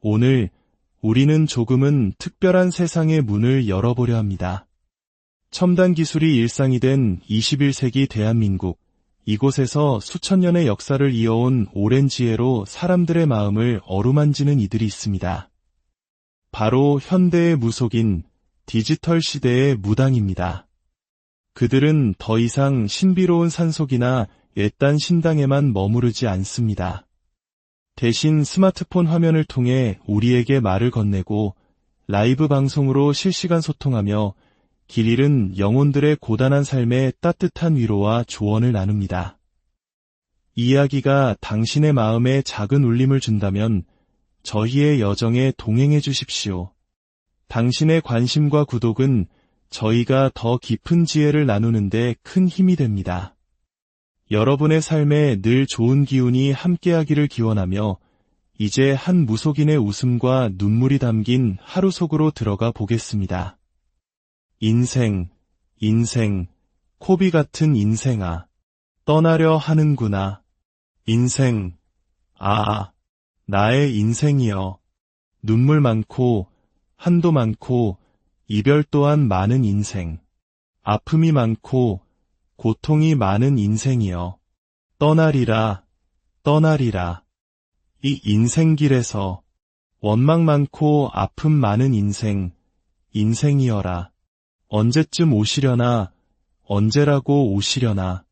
오늘 우리는 조금은 특별한 세상의 문을 열어보려 합니다. 첨단 기술이 일상이 된 21세기 대한민국, 이곳에서 수천 년의 역사를 이어온 오랜 지혜로 사람들의 마음을 어루만지는 이들이 있습니다. 바로 현대의 무속인, 디지털 시대의 무당입니다. 그들은 더 이상 신비로운 산속이나 외딴 신당에만 머무르지 않습니다. 대신 스마트폰 화면을 통해 우리에게 말을 건네고 라이브 방송으로 실시간 소통하며 길 잃은 영혼들의 고단한 삶에 따뜻한 위로와 조언을 나눕니다. 이야기가 당신의 마음에 작은 울림을 준다면 저희의 여정에 동행해 주십시오. 당신의 관심과 구독은 저희가 더 깊은 지혜를 나누는데 큰 힘이 됩니다. 여러분의 삶에 늘 좋은 기운이 함께하기를 기원하며 이제 한 무속인의 웃음과 눈물이 담긴 하루 속으로 들어가 보겠습니다. 인생, 코비 같은 인생아, 떠나려 하는구나. 인생, 나의 인생이여. 눈물 많고, 한도 많고, 이별 또한 많은 인생. 아픔이 많고, 고통이 많은 인생이여. 떠나리라. 이 인생길에서 원망 많고 아픔 많은 인생이여라. 언제쯤 오시려나, 언제라고 오시려나.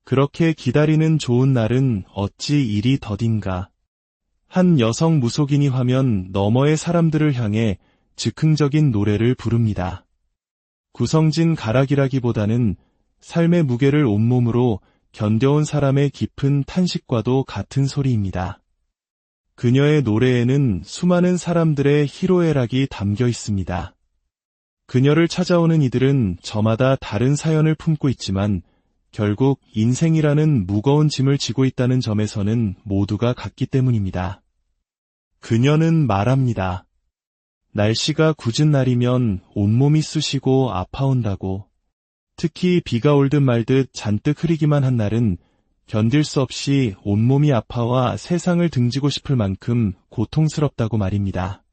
그렇게 기다리는 좋은 날은 어찌 이리 더딘가. 한 여성 무속인이 화면 너머의 사람들을 향해 즉흥적인 노래를 부릅니다. 구성진 가락이라기보다는 삶의 무게를 온몸으로 견뎌온 사람의 깊은 탄식과도 같은 소리입니다. 그녀의 노래에는 수많은 사람들의 희로애락이 담겨 있습니다. 그녀를 찾아오는 이들은 저마다 다른 사연을 품고 있지만 결국 인생이라는 무거운 짐을 지고 있다는 점에서는 모두가 같기 때문입니다. 그녀는 말합니다. 날씨가 궂은 날이면 온몸이 쑤시고 아파온다고. 특히 비가 올 듯 말 듯 잔뜩 흐리기만 한 날은 견딜 수 없이 온몸이 아파와 세상을 등지고 싶을 만큼 고통스럽다고 말입니다.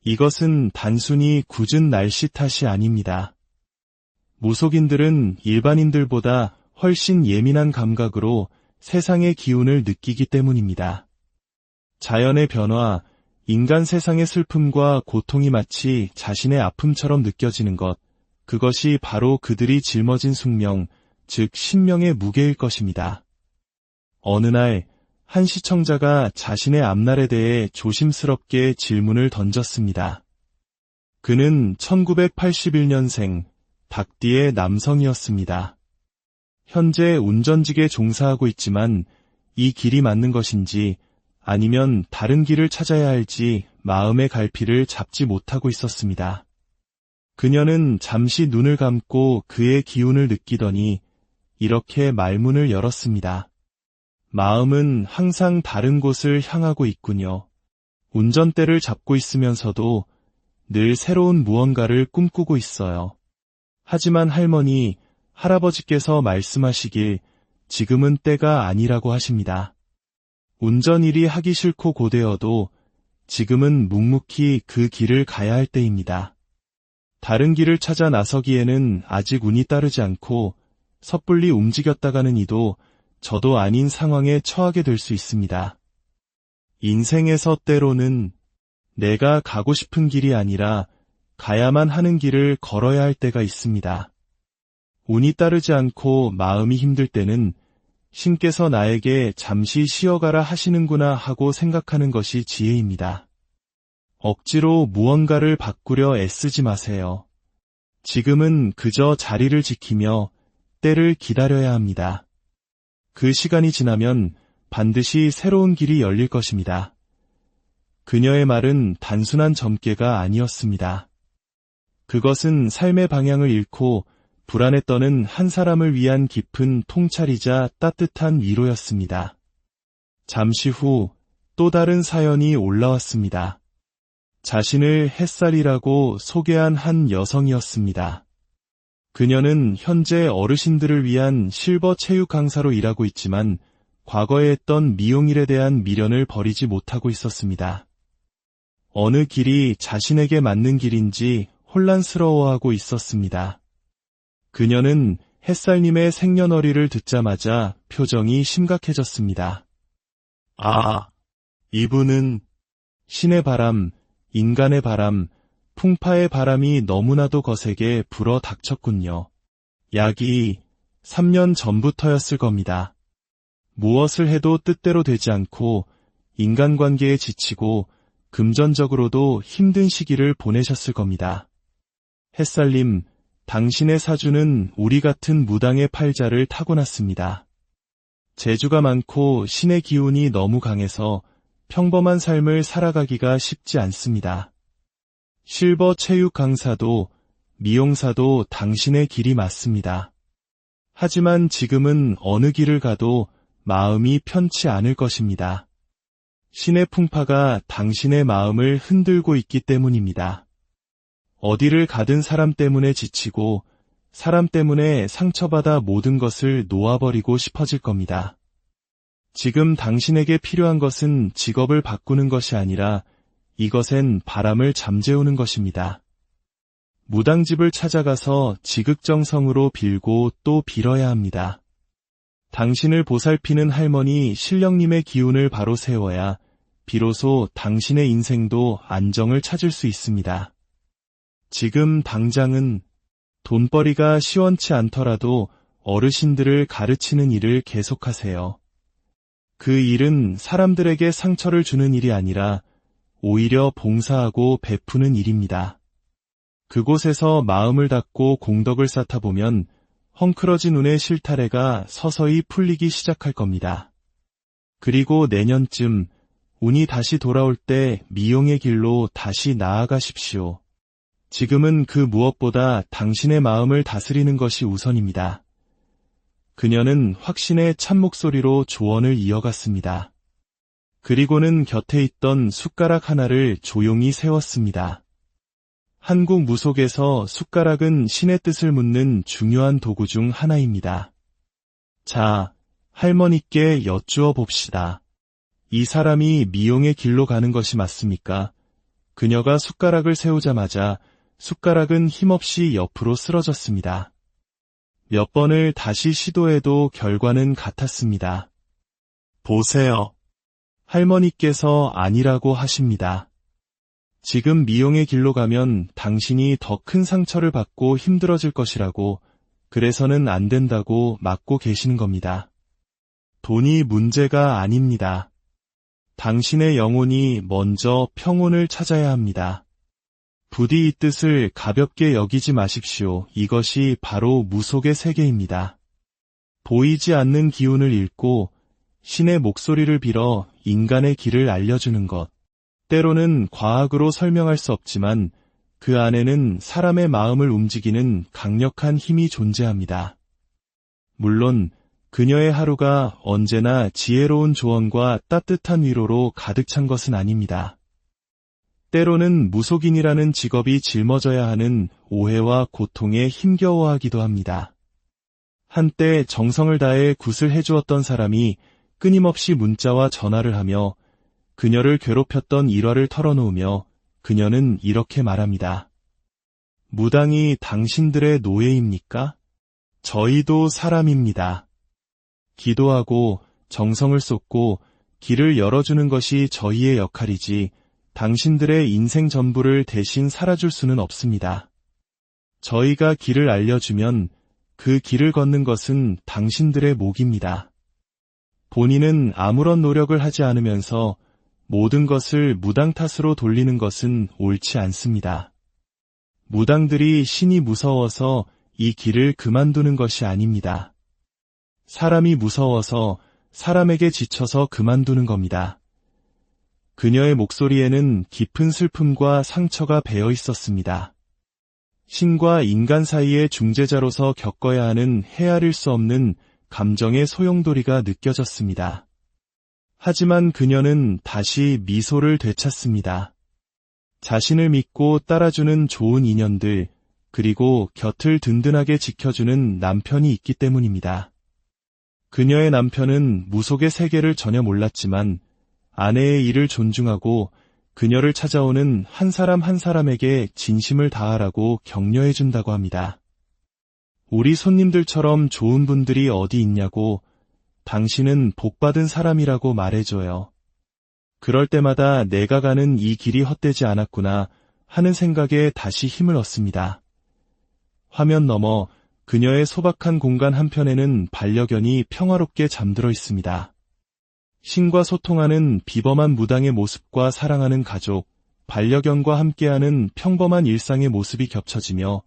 이것은 단순히 궂은 날씨 탓이 아닙니다. 무속인들은 일반인들보다 훨씬 예민한 감각으로 세상의 기운을 느끼기 때문입니다. 자연의 변화, 인간 세상의 슬픔과 고통이 마치 자신의 아픔처럼 느껴지는 것, 그것이 바로 그들이 짊어진 숙명, 즉 신명의 무게일 것입니다. 어느 날, 한 시청자가 자신의 앞날에 대해 조심스럽게 질문을 던졌습니다. 그는 1981년생, 닭띠의 남성이었습니다. 현재 운전직에 종사하고 있지만 이 길이 맞는 것인지 아니면 다른 길을 찾아야 할지 마음의 갈피를 잡지 못하고 있었습니다. 그녀는 잠시 눈을 감고 그의 기운을 느끼더니 이렇게 말문을 열었습니다. 마음은 항상 다른 곳을 향하고 있군요. 운전대를 잡고 있으면서도 늘 새로운 무언가를 꿈꾸고 있어요. 하지만 할머니, 할아버지께서 말씀하시길 지금은 때가 아니라고 하십니다. 운전일이 하기 싫고 고되어도 지금은 묵묵히 그 길을 가야 할 때입니다. 다른 길을 찾아 나서기에는 아직 운이 따르지 않고 섣불리 움직였다가는 이도 저도 아닌 상황에 처하게 될 수 있습니다. 인생에서 때로는 내가 가고 싶은 길이 아니라 가야만 하는 길을 걸어야 할 때가 있습니다. 운이 따르지 않고 마음이 힘들 때는 신께서 나에게 잠시 쉬어가라 하시는구나 하고 생각하는 것이 지혜입니다. 억지로 무언가를 바꾸려 애쓰지 마세요. 지금은 그저 자리를 지키며 때를 기다려야 합니다. 그 시간이 지나면 반드시 새로운 길이 열릴 것입니다. 그녀의 말은 단순한 점괘가 아니었습니다. 그것은 삶의 방향을 잃고 불안에 떠는 한 사람을 위한 깊은 통찰이자 따뜻한 위로였습니다. 잠시 후 또 다른 사연이 올라왔습니다. 자신을 햇살이라고 소개한 한 여성이었습니다. 그녀는 현재 어르신들을 위한 실버 체육 강사로 일하고 있지만 과거에 했던 미용일에 대한 미련을 버리지 못하고 있었습니다. 어느 길이 자신에게 맞는 길인지 혼란스러워하고 있었습니다. 그녀는 햇살님의 생년월일을 듣자마자 표정이 심각해졌습니다. 아, 이분은 신의 바람, 인간의 바람, 풍파의 바람이 너무나도 거세게 불어 닥쳤군요. 약이 3년 전부터였을 겁니다. 무엇을 해도 뜻대로 되지 않고 인간관계에 지치고 금전적으로도 힘든 시기를 보내셨을 겁니다. 햇살님, 당신의 사주는 우리 같은 무당의 팔자를 타고났습니다. 재주가 많고 신의 기운이 너무 강해서 평범한 삶을 살아가기가 쉽지 않습니다. 실버 체육 강사도 미용사도 당신의 길이 맞습니다. 하지만 지금은 어느 길을 가도 마음이 편치 않을 것입니다. 신의 풍파가 당신의 마음을 흔들고 있기 때문입니다. 어디를 가든 사람 때문에 지치고 사람 때문에 상처받아 모든 것을 놓아버리고 싶어질 겁니다. 지금 당신에게 필요한 것은 직업을 바꾸는 것이 아니라 이것엔 바람을 잠재우는 것입니다. 무당집을 찾아가서 지극정성으로 빌고 또 빌어야 합니다. 당신을 보살피는 할머니 신령님의 기운을 바로 세워야 비로소 당신의 인생도 안정을 찾을 수 있습니다. 지금 당장은 돈벌이가 시원치 않더라도 어르신들을 가르치는 일을 계속하세요. 그 일은 사람들에게 상처를 주는 일이 아니라 오히려 봉사하고 베푸는 일입니다. 그곳에서 마음을 닫고 공덕을 쌓다 보면 헝클어진 운의 실타래가 서서히 풀리기 시작할 겁니다. 그리고 내년쯤 운이 다시 돌아올 때 미용의 길로 다시 나아가십시오. 지금은 그 무엇보다 당신의 마음을 다스리는 것이 우선입니다. 그녀는 확신의 참목소리로 조언을 이어갔습니다. 그리고는 곁에 있던 숟가락 하나를 조용히 세웠습니다. 한국 무속에서 숟가락은 신의 뜻을 묻는 중요한 도구 중 하나입니다. 자, 할머니께 여쭈어 봅시다. 이 사람이 미용의 길로 가는 것이 맞습니까? 그녀가 숟가락을 세우자마자 숟가락은 힘없이 옆으로 쓰러졌습니다. 몇 번을 다시 시도해도 결과는 같았습니다. 보세요. 할머니께서 아니라고 하십니다. 지금 미용의 길로 가면 당신이 더 큰 상처를 받고 힘들어질 것이라고, 그래서는 안 된다고 막고 계시는 겁니다. 돈이 문제가 아닙니다. 당신의 영혼이 먼저 평온을 찾아야 합니다. 부디 이 뜻을 가볍게 여기지 마십시오. 이것이 바로 무속의 세계입니다. 보이지 않는 기운을 읽고 신의 목소리를 빌어 인간의 길을 알려주는 것. 때로는 과학으로 설명할 수 없지만 그 안에는 사람의 마음을 움직이는 강력한 힘이 존재합니다. 물론 그녀의 하루가 언제나 지혜로운 조언과 따뜻한 위로로 가득 찬 것은 아닙니다. 때로는 무속인이라는 직업이 짊어져야 하는 오해와 고통에 힘겨워하기도 합니다. 한때 정성을 다해 굿을 해주었던 사람이 끊임없이 문자와 전화를 하며 그녀를 괴롭혔던 일화를 털어놓으며 그녀는 이렇게 말합니다. 무당이 당신들의 노예입니까? 저희도 사람입니다. 기도하고 정성을 쏟고 길을 열어주는 것이 저희의 역할이지 당신들의 인생 전부를 대신 살아줄 수는 없습니다. 저희가 길을 알려주면 그 길을 걷는 것은 당신들의 몫입니다. 본인은 아무런 노력을 하지 않으면서 모든 것을 무당 탓으로 돌리는 것은 옳지 않습니다. 무당들이 신이 무서워서 이 길을 그만두는 것이 아닙니다. 사람이 무서워서 사람에게 지쳐서 그만두는 겁니다. 그녀의 목소리에는 깊은 슬픔과 상처가 배어 있었습니다. 신과 인간 사이의 중재자로서 겪어야 하는 헤아릴 수 없는 감정의 소용돌이가 느껴졌습니다. 하지만 그녀는 다시 미소를 되찾습니다. 자신을 믿고 따라주는 좋은 인연들, 그리고 곁을 든든하게 지켜주는 남편이 있기 때문입니다. 그녀의 남편은 무속의 세계를 전혀 몰랐지만 아내의 일을 존중하고 그녀를 찾아오는 한 사람 한 사람에게 진심을 다하라고 격려해준다고 합니다. 우리 손님들처럼 좋은 분들이 어디 있냐고 당신은 복받은 사람이라고 말해줘요. 그럴 때마다 내가 가는 이 길이 헛되지 않았구나 하는 생각에 다시 힘을 얻습니다. 화면 너머 그녀의 소박한 공간 한편에는 반려견이 평화롭게 잠들어 있습니다. 신과 소통하는 비범한 무당의 모습과 사랑하는 가족, 반려견과 함께하는 평범한 일상의 모습이 겹쳐지며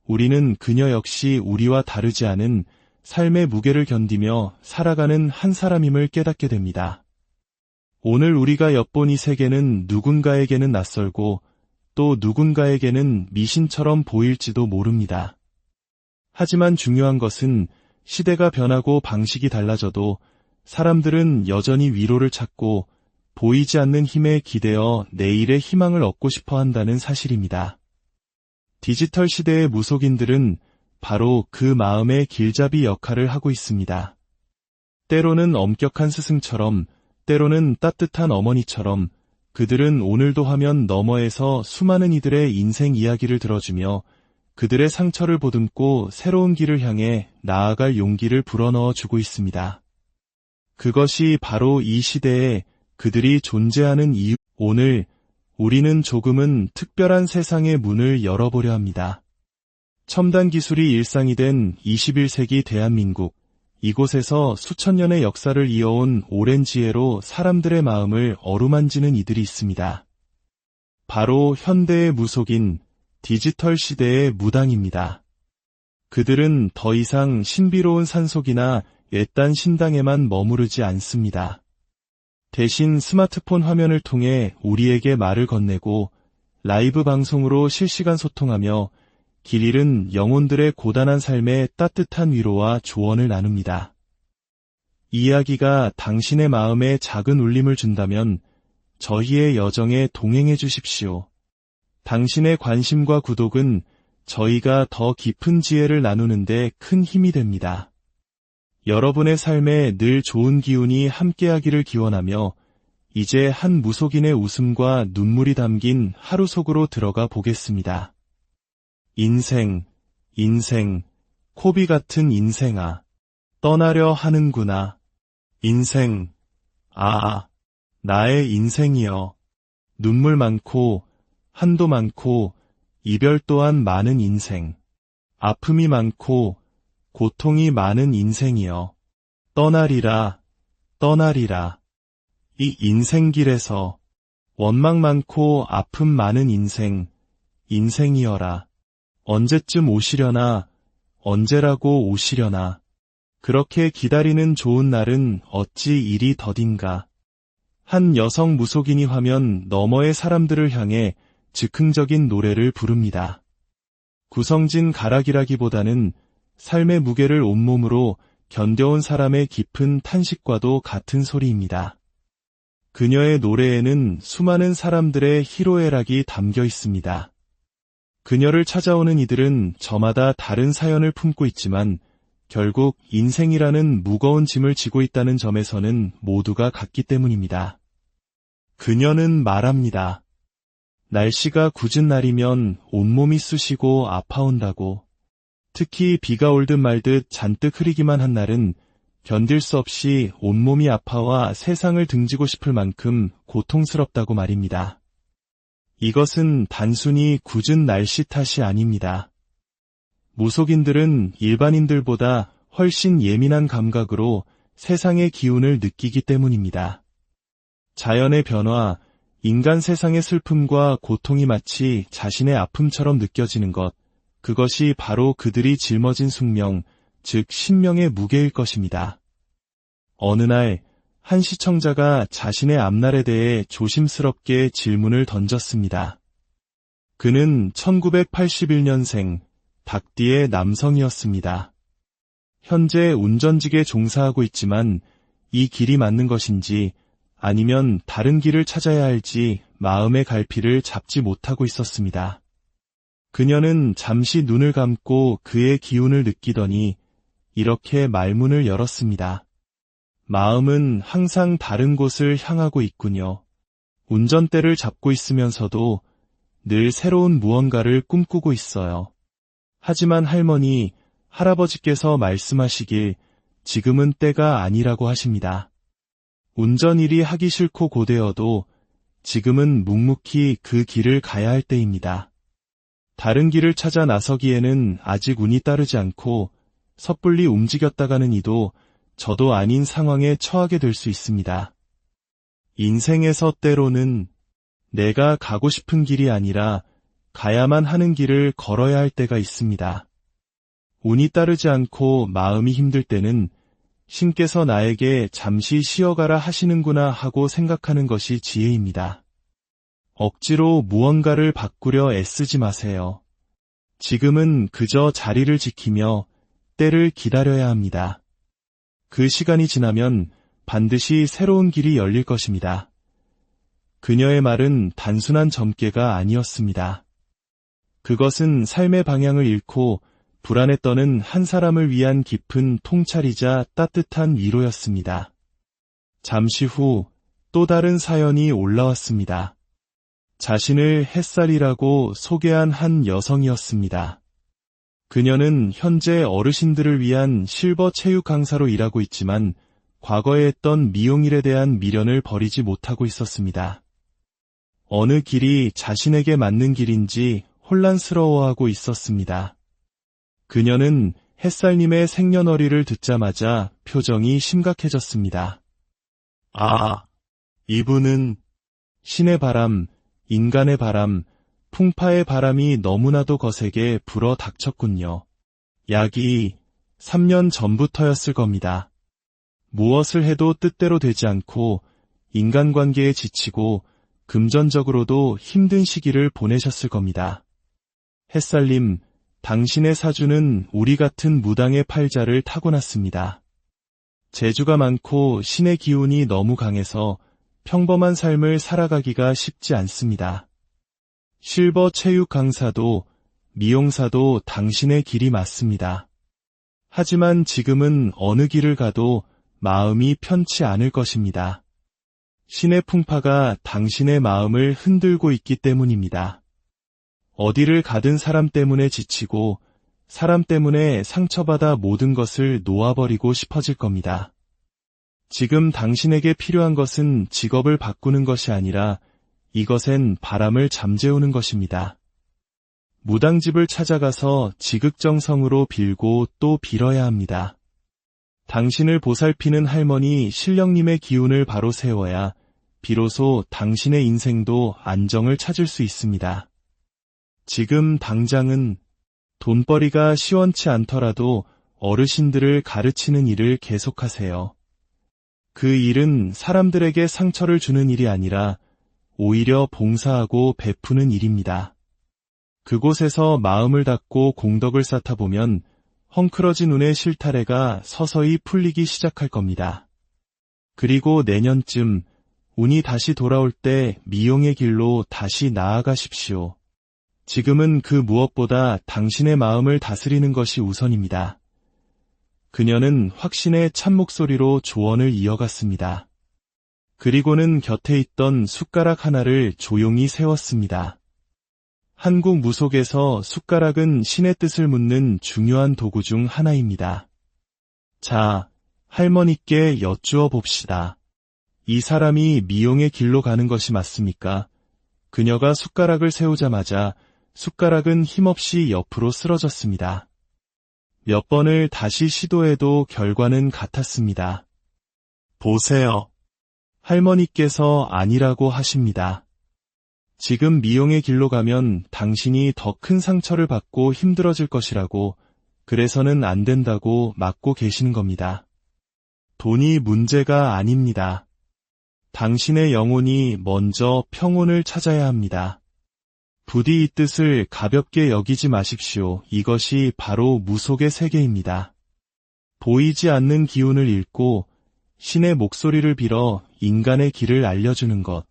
우리는 그녀 역시 우리와 다르지 않은 삶의 무게를 견디며 살아가는 한 사람임을 깨닫게 됩니다. 오늘 우리가 엿본 이 세계는 누군가에게는 낯설고 또 누군가에게는 미신처럼 보일지도 모릅니다. 하지만 중요한 것은 시대가 변하고 방식이 달라져도 사람들은 여전히 위로를 찾고 보이지 않는 힘에 기대어 내일의 희망을 얻고 싶어 한다는 사실입니다. 디지털 시대의 무속인들은 바로 그 마음의 길잡이 역할을 하고 있습니다. 때로는 엄격한 스승처럼, 때로는 따뜻한 어머니처럼 그들은 오늘도 화면 너머에서 수많은 이들의 인생 이야기를 들어주며 그들의 상처를 보듬고 새로운 길을 향해 나아갈 용기를 불어넣어 주고 있습니다. 그것이 바로 이 시대에 그들이 존재하는 이유. 오늘 우리는 조금은 특별한 세상의 문을 열어보려 합니다. 첨단 기술이 일상이 된 21세기 대한민국, 이곳에서 수천 년의 역사를 이어온 오랜 지혜로 사람들의 마음을 어루만지는 이들이 있습니다. 바로 현대의 무속인, 디지털 시대의 무당입니다. 그들은 더 이상 신비로운 산속이나 외딴 신당에만 머무르지 않습니다. 대신 스마트폰 화면을 통해 우리에게 말을 건네고 라이브 방송으로 실시간 소통하며 길 잃은 영혼들의 고단한 삶에 따뜻한 위로와 조언을 나눕니다. 이야기가 당신의 마음에 작은 울림을 준다면 저희의 여정에 동행해 주십시오. 당신의 관심과 구독은 저희가 더 깊은 지혜를 나누는데 큰 힘이 됩니다. 여러분의 삶에 늘 좋은 기운이 함께하기를 기원하며 이제 한 무속인의 웃음과 눈물이 담긴 하루 속으로 들어가 보겠습니다. 인생, 코비 같은 인생아, 떠나려 하는구나. 인생, 나의 인생이여. 눈물 많고, 한도 많고, 이별 또한 많은 인생. 아픔이 많고, 고통이 많은 인생이여. 떠나리라. 이 인생길에서 원망 많고 아픔 많은 인생이여라. 언제쯤 오시려나, 언제라고 오시려나. 그렇게 기다리는 좋은 날은 어찌 이리 더딘가. 한 여성 무속인이 화면 너머의 사람들을 향해 즉흥적인 노래를 부릅니다. 구성진 가락이라기보다는 삶의 무게를 온몸으로 견뎌온 사람의 깊은 탄식과도 같은 소리입니다. 그녀의 노래에는 수많은 사람들의 희로애락이 담겨 있습니다. 그녀를 찾아오는 이들은 저마다 다른 사연을 품고 있지만 결국 인생이라는 무거운 짐을 지고 있다는 점에서는 모두가 같기 때문입니다. 그녀는 말합니다. 날씨가 굳은 날이면 온몸이 쑤시고 아파온다고. 특히 비가 올 듯 말 듯 잔뜩 흐리기만 한 날은 견딜 수 없이 온몸이 아파와 세상을 등지고 싶을 만큼 고통스럽다고 말입니다. 이것은 단순히 굳은 날씨 탓이 아닙니다. 무속인들은 일반인들보다 훨씬 예민한 감각으로 세상의 기운을 느끼기 때문입니다. 자연의 변화, 인간 세상의 슬픔과 고통이 마치 자신의 아픔처럼 느껴지는 것, 그것이 바로 그들이 짊어진 숙명, 즉 신명의 무게일 것입니다. 어느 날, 한 시청자가 자신의 앞날에 대해 조심스럽게 질문을 던졌습니다. 그는 1981년생, 닭띠의 남성이었습니다. 현재 운전직에 종사하고 있지만 이 길이 맞는 것인지 아니면 다른 길을 찾아야 할지 마음의 갈피를 잡지 못하고 있었습니다. 그녀는 잠시 눈을 감고 그의 기운을 느끼더니 이렇게 말문을 열었습니다. 마음은 항상 다른 곳을 향하고 있군요. 운전대를 잡고 있으면서도 늘 새로운 무언가를 꿈꾸고 있어요. 하지만 할머니, 할아버지께서 말씀하시길 지금은 때가 아니라고 하십니다. 운전일이 하기 싫고 고되어도 지금은 묵묵히 그 길을 가야 할 때입니다. 다른 길을 찾아 나서기에는 아직 운이 따르지 않고 섣불리 움직였다가는 이도 저도 아닌 상황에 처하게 될 수 있습니다. 인생에서 때로는 내가 가고 싶은 길이 아니라 가야만 하는 길을 걸어야 할 때가 있습니다. 운이 따르지 않고 마음이 힘들 때는 신께서 나에게 잠시 쉬어가라 하시는구나 하고 생각하는 것이 지혜입니다. 억지로 무언가를 바꾸려 애쓰지 마세요. 지금은 그저 자리를 지키며 때를 기다려야 합니다. 그 시간이 지나면 반드시 새로운 길이 열릴 것입니다. 그녀의 말은 단순한 점괘가 아니었습니다. 그것은 삶의 방향을 잃고 불안에 떠는 한 사람을 위한 깊은 통찰이자 따뜻한 위로였습니다. 잠시 후 또 다른 사연이 올라왔습니다. 자신을 햇살이라고 소개한 한 여성이었습니다. 그녀는 현재 어르신들을 위한 실버 체육 강사로 일하고 있지만 과거에 했던 미용일에 대한 미련을 버리지 못하고 있었습니다. 어느 길이 자신에게 맞는 길인지 혼란스러워하고 있었습니다. 그녀는 햇살님의 생년월일을 듣자마자 표정이 심각해졌습니다. 아, 이분은 신의 바람, 인간의 바람, 풍파의 바람이 너무나도 거세게 불어 닥쳤군요. 약이 3년 전부터였을 겁니다. 무엇을 해도 뜻대로 되지 않고 인간관계에 지치고 금전적으로도 힘든 시기를 보내셨을 겁니다. 햇살님, 당신의 사주는 우리 같은 무당의 팔자를 타고났습니다. 재주가 많고 신의 기운이 너무 강해서 평범한 삶을 살아가기가 쉽지 않습니다. 실버 체육 강사도 미용사도 당신의 길이 맞습니다. 하지만 지금은 어느 길을 가도 마음이 편치 않을 것입니다. 신의 풍파가 당신의 마음을 흔들고 있기 때문입니다. 어디를 가든 사람 때문에 지치고 사람 때문에 상처받아 모든 것을 놓아버리고 싶어질 겁니다. 지금 당신에게 필요한 것은 직업을 바꾸는 것이 아니라 이것엔 바람을 잠재우는 것입니다. 무당집을 찾아가서 지극정성으로 빌고 또 빌어야 합니다. 당신을 보살피는 할머니 신령님의 기운을 바로 세워야 비로소 당신의 인생도 안정을 찾을 수 있습니다. 지금 당장은 돈벌이가 시원치 않더라도 어르신들을 가르치는 일을 계속하세요. 그 일은 사람들에게 상처를 주는 일이 아니라 오히려 봉사하고 베푸는 일입니다. 그곳에서 마음을 닫고 공덕을 쌓다 보면 헝클어진 운의 실타래가 서서히 풀리기 시작할 겁니다. 그리고 내년쯤 운이 다시 돌아올 때 미용의 길로 다시 나아가십시오. 지금은 그 무엇보다 당신의 마음을 다스리는 것이 우선입니다. 그녀는 확신의 참목소리로 조언을 이어갔습니다. 그리고는 곁에 있던 숟가락 하나를 조용히 세웠습니다. 한국 무속에서 숟가락은 신의 뜻을 묻는 중요한 도구 중 하나입니다. 자, 할머니께 여쭈어 봅시다. 이 사람이 미용의 길로 가는 것이 맞습니까? 그녀가 숟가락을 세우자마자 숟가락은 힘없이 옆으로 쓰러졌습니다. 몇 번을 다시 시도해도 결과는 같았습니다. 보세요. 할머니께서 아니라고 하십니다. 지금 미용의 길로 가면 당신이 더 큰 상처를 받고 힘들어질 것이라고, 그래서는 안 된다고 막고 계시는 겁니다. 돈이 문제가 아닙니다. 당신의 영혼이 먼저 평온을 찾아야 합니다. 부디 이 뜻을 가볍게 여기지 마십시오. 이것이 바로 무속의 세계입니다. 보이지 않는 기운을 읽고 신의 목소리를 빌어 인간의 길을 알려주는 것.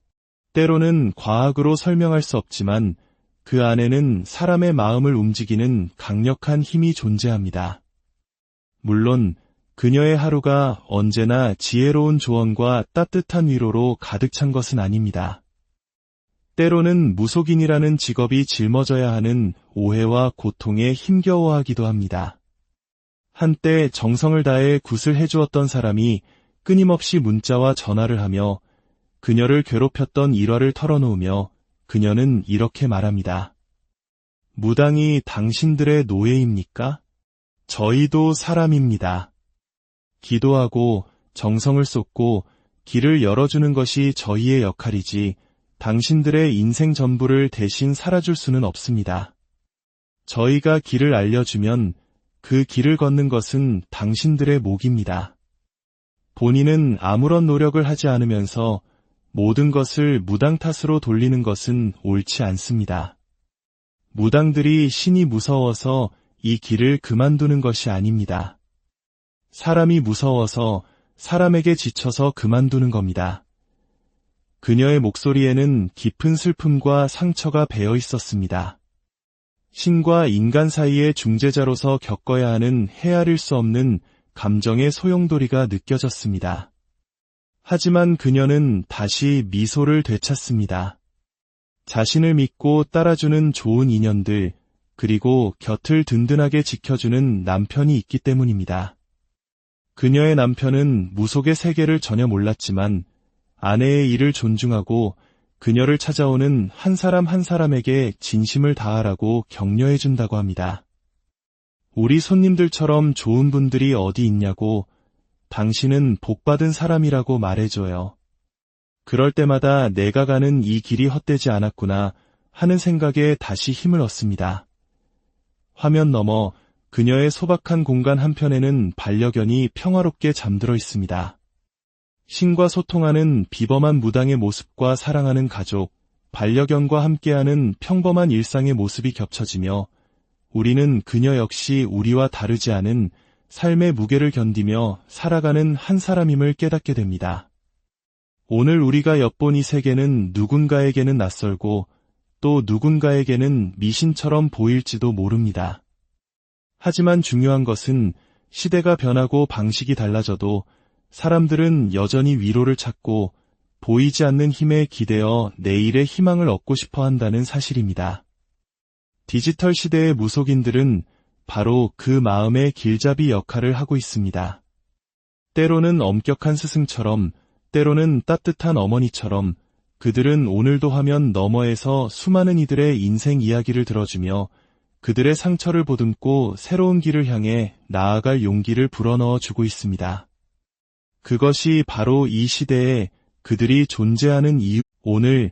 때로는 과학으로 설명할 수 없지만 그 안에는 사람의 마음을 움직이는 강력한 힘이 존재합니다. 물론 그녀의 하루가 언제나 지혜로운 조언과 따뜻한 위로로 가득 찬 것은 아닙니다. 때로는 무속인이라는 직업이 짊어져야 하는 오해와 고통에 힘겨워하기도 합니다. 한때 정성을 다해 굿을 해주었던 사람이 끊임없이 문자와 전화를 하며 그녀를 괴롭혔던 일화를 털어놓으며 그녀는 이렇게 말합니다. 무당이 당신들의 노예입니까? 저희도 사람입니다. 기도하고 정성을 쏟고 길을 열어주는 것이 저희의 역할이지 당신들의 인생 전부를 대신 살아줄 수는 없습니다. 저희가 길을 알려주면 그 길을 걷는 것은 당신들의 몫입니다. 본인은 아무런 노력을 하지 않으면서 모든 것을 무당 탓으로 돌리는 것은 옳지 않습니다. 무당들이 신이 무서워서 이 길을 그만두는 것이 아닙니다. 사람이 무서워서 사람에게 지쳐서 그만두는 겁니다. 그녀의 목소리에는 깊은 슬픔과 상처가 배어 있었습니다. 신과 인간 사이의 중재자로서 겪어야 하는 헤아릴 수 없는 감정의 소용돌이가 느껴졌습니다. 하지만 그녀는 다시 미소를 되찾습니다. 자신을 믿고 따라주는 좋은 인연들, 그리고 곁을 든든하게 지켜주는 남편이 있기 때문입니다. 그녀의 남편은 무속의 세계를 전혀 몰랐지만 아내의 일을 존중하고 그녀를 찾아오는 한 사람 한 사람에게 진심을 다하라고 격려해준다고 합니다. 우리 손님들처럼 좋은 분들이 어디 있냐고 당신은 복받은 사람이라고 말해줘요. 그럴 때마다 내가 가는 이 길이 헛되지 않았구나 하는 생각에 다시 힘을 얻습니다. 화면 너머 그녀의 소박한 공간 한편에는 반려견이 평화롭게 잠들어 있습니다. 신과 소통하는 비범한 무당의 모습과 사랑하는 가족, 반려견과 함께하는 평범한 일상의 모습이 겹쳐지며 우리는 그녀 역시 우리와 다르지 않은 삶의 무게를 견디며 살아가는 한 사람임을 깨닫게 됩니다. 오늘 우리가 엿본 이 세계는 누군가에게는 낯설고 또 누군가에게는 미신처럼 보일지도 모릅니다. 하지만 중요한 것은 시대가 변하고 방식이 달라져도 사람들은 여전히 위로를 찾고 보이지 않는 힘에 기대어 내일의 희망을 얻고 싶어 한다는 사실입니다. 디지털 시대의 무속인들은 바로 그 마음의 길잡이 역할을 하고 있습니다. 때로는 엄격한 스승처럼, 때로는 따뜻한 어머니처럼 그들은 오늘도 화면 너머에서 수많은 이들의 인생 이야기를 들어주며 그들의 상처를 보듬고 새로운 길을 향해 나아갈 용기를 불어넣어 주고 있습니다. 그것이 바로 이 시대에 그들이 존재하는 이유. 오늘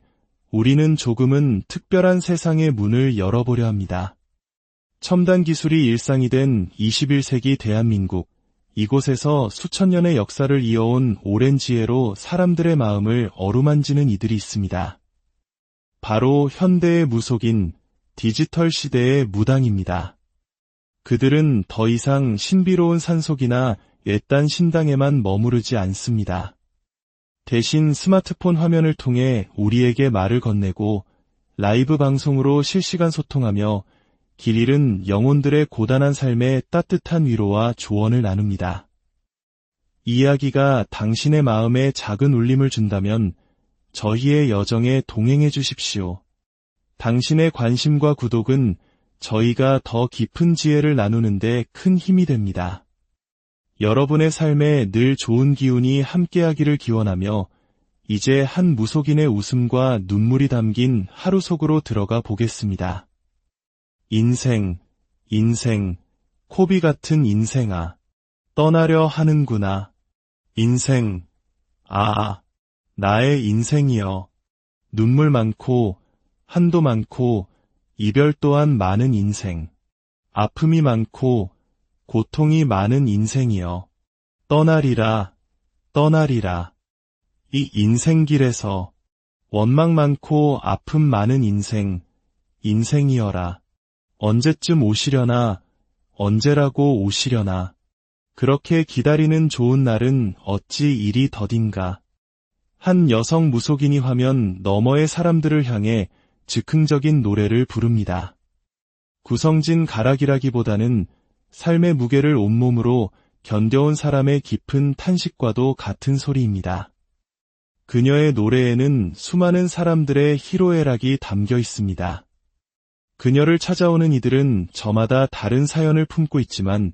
우리는 조금은 특별한 세상의 문을 열어보려 합니다. 첨단 기술이 일상이 된 21세기 대한민국, 이곳에서 수천 년의 역사를 이어온 오랜 지혜로 사람들의 마음을 어루만지는 이들이 있습니다. 바로 현대의 무속인, 디지털 시대의 무당입니다. 그들은 더 이상 신비로운 산속이나 외딴 신당에만 머무르지 않습니다. 대신 스마트폰 화면을 통해 우리에게 말을 건네고 라이브 방송으로 실시간 소통하며 길 잃은 영혼들의 고단한 삶에 따뜻한 위로와 조언을 나눕니다. 이야기가 당신의 마음에 작은 울림을 준다면 저희의 여정에 동행해 주십시오. 당신의 관심과 구독은 저희가 더 깊은 지혜를 나누는데 큰 힘이 됩니다. 여러분의 삶에 늘 좋은 기운이 함께하기를 기원하며 이제 한 무속인의 웃음과 눈물이 담긴 하루 속으로 들어가 보겠습니다. 인생, 코비 같은 인생아, 떠나려 하는구나. 인생, 나의 인생이여. 눈물 많고, 한도 많고, 이별 또한 많은 인생. 아픔이 많고, 고통이 많은 인생이여. 떠나리라. 이 인생길에서 원망 많고 아픔 많은 인생이여라. 언제쯤 오시려나, 언제라고 오시려나. 그렇게 기다리는 좋은 날은 어찌 이리 더딘가. 한 여성 무속인이 화면 너머의 사람들을 향해 즉흥적인 노래를 부릅니다. 구성진 가락이라기보다는 삶의 무게를 온몸으로 견뎌온 사람의 깊은 탄식과도 같은 소리입니다. 그녀의 노래에는 수많은 사람들의 희로애락이 담겨 있습니다. 그녀를 찾아오는 이들은 저마다 다른 사연을 품고 있지만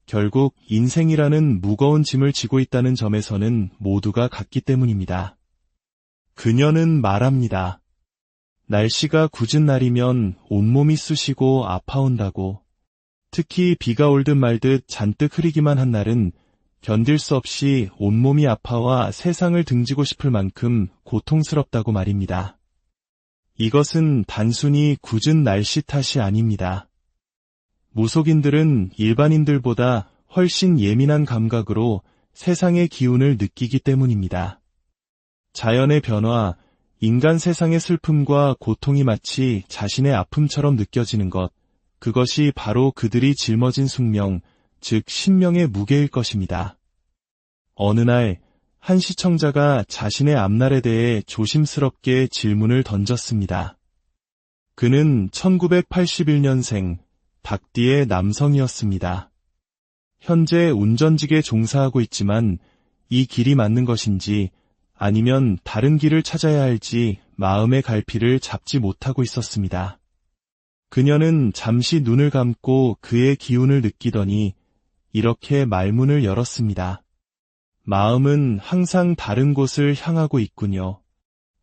결국 인생이라는 무거운 짐을 지고 있다는 점에서는 모두가 같기 때문입니다. 그녀는 말합니다. 날씨가 궂은 날이면 온몸이 쑤시고 아파온다고. 특히 비가 올 듯 말 듯 잔뜩 흐리기만 한 날은 견딜 수 없이 온몸이 아파와 세상을 등지고 싶을 만큼 고통스럽다고 말입니다. 이것은 단순히 궂은 날씨 탓이 아닙니다. 무속인들은 일반인들보다 훨씬 예민한 감각으로 세상의 기운을 느끼기 때문입니다. 자연의 변화, 인간 세상의 슬픔과 고통이 마치 자신의 아픔처럼 느껴지는 것, 그것이 바로 그들이 짊어진 숙명, 즉 신명의 무게일 것입니다. 어느 날 한 시청자가 자신의 앞날에 대해 조심스럽게 질문을 던졌습니다. 그는 1981년생 닭띠의 남성이었습니다. 현재 운전직에 종사하고 있지만 이 길이 맞는 것인지 아니면 다른 길을 찾아야 할지 마음의 갈피를 잡지 못하고 있었습니다. 그녀는 잠시 눈을 감고 그의 기운을 느끼더니 이렇게 말문을 열었습니다. 마음은 항상 다른 곳을 향하고 있군요.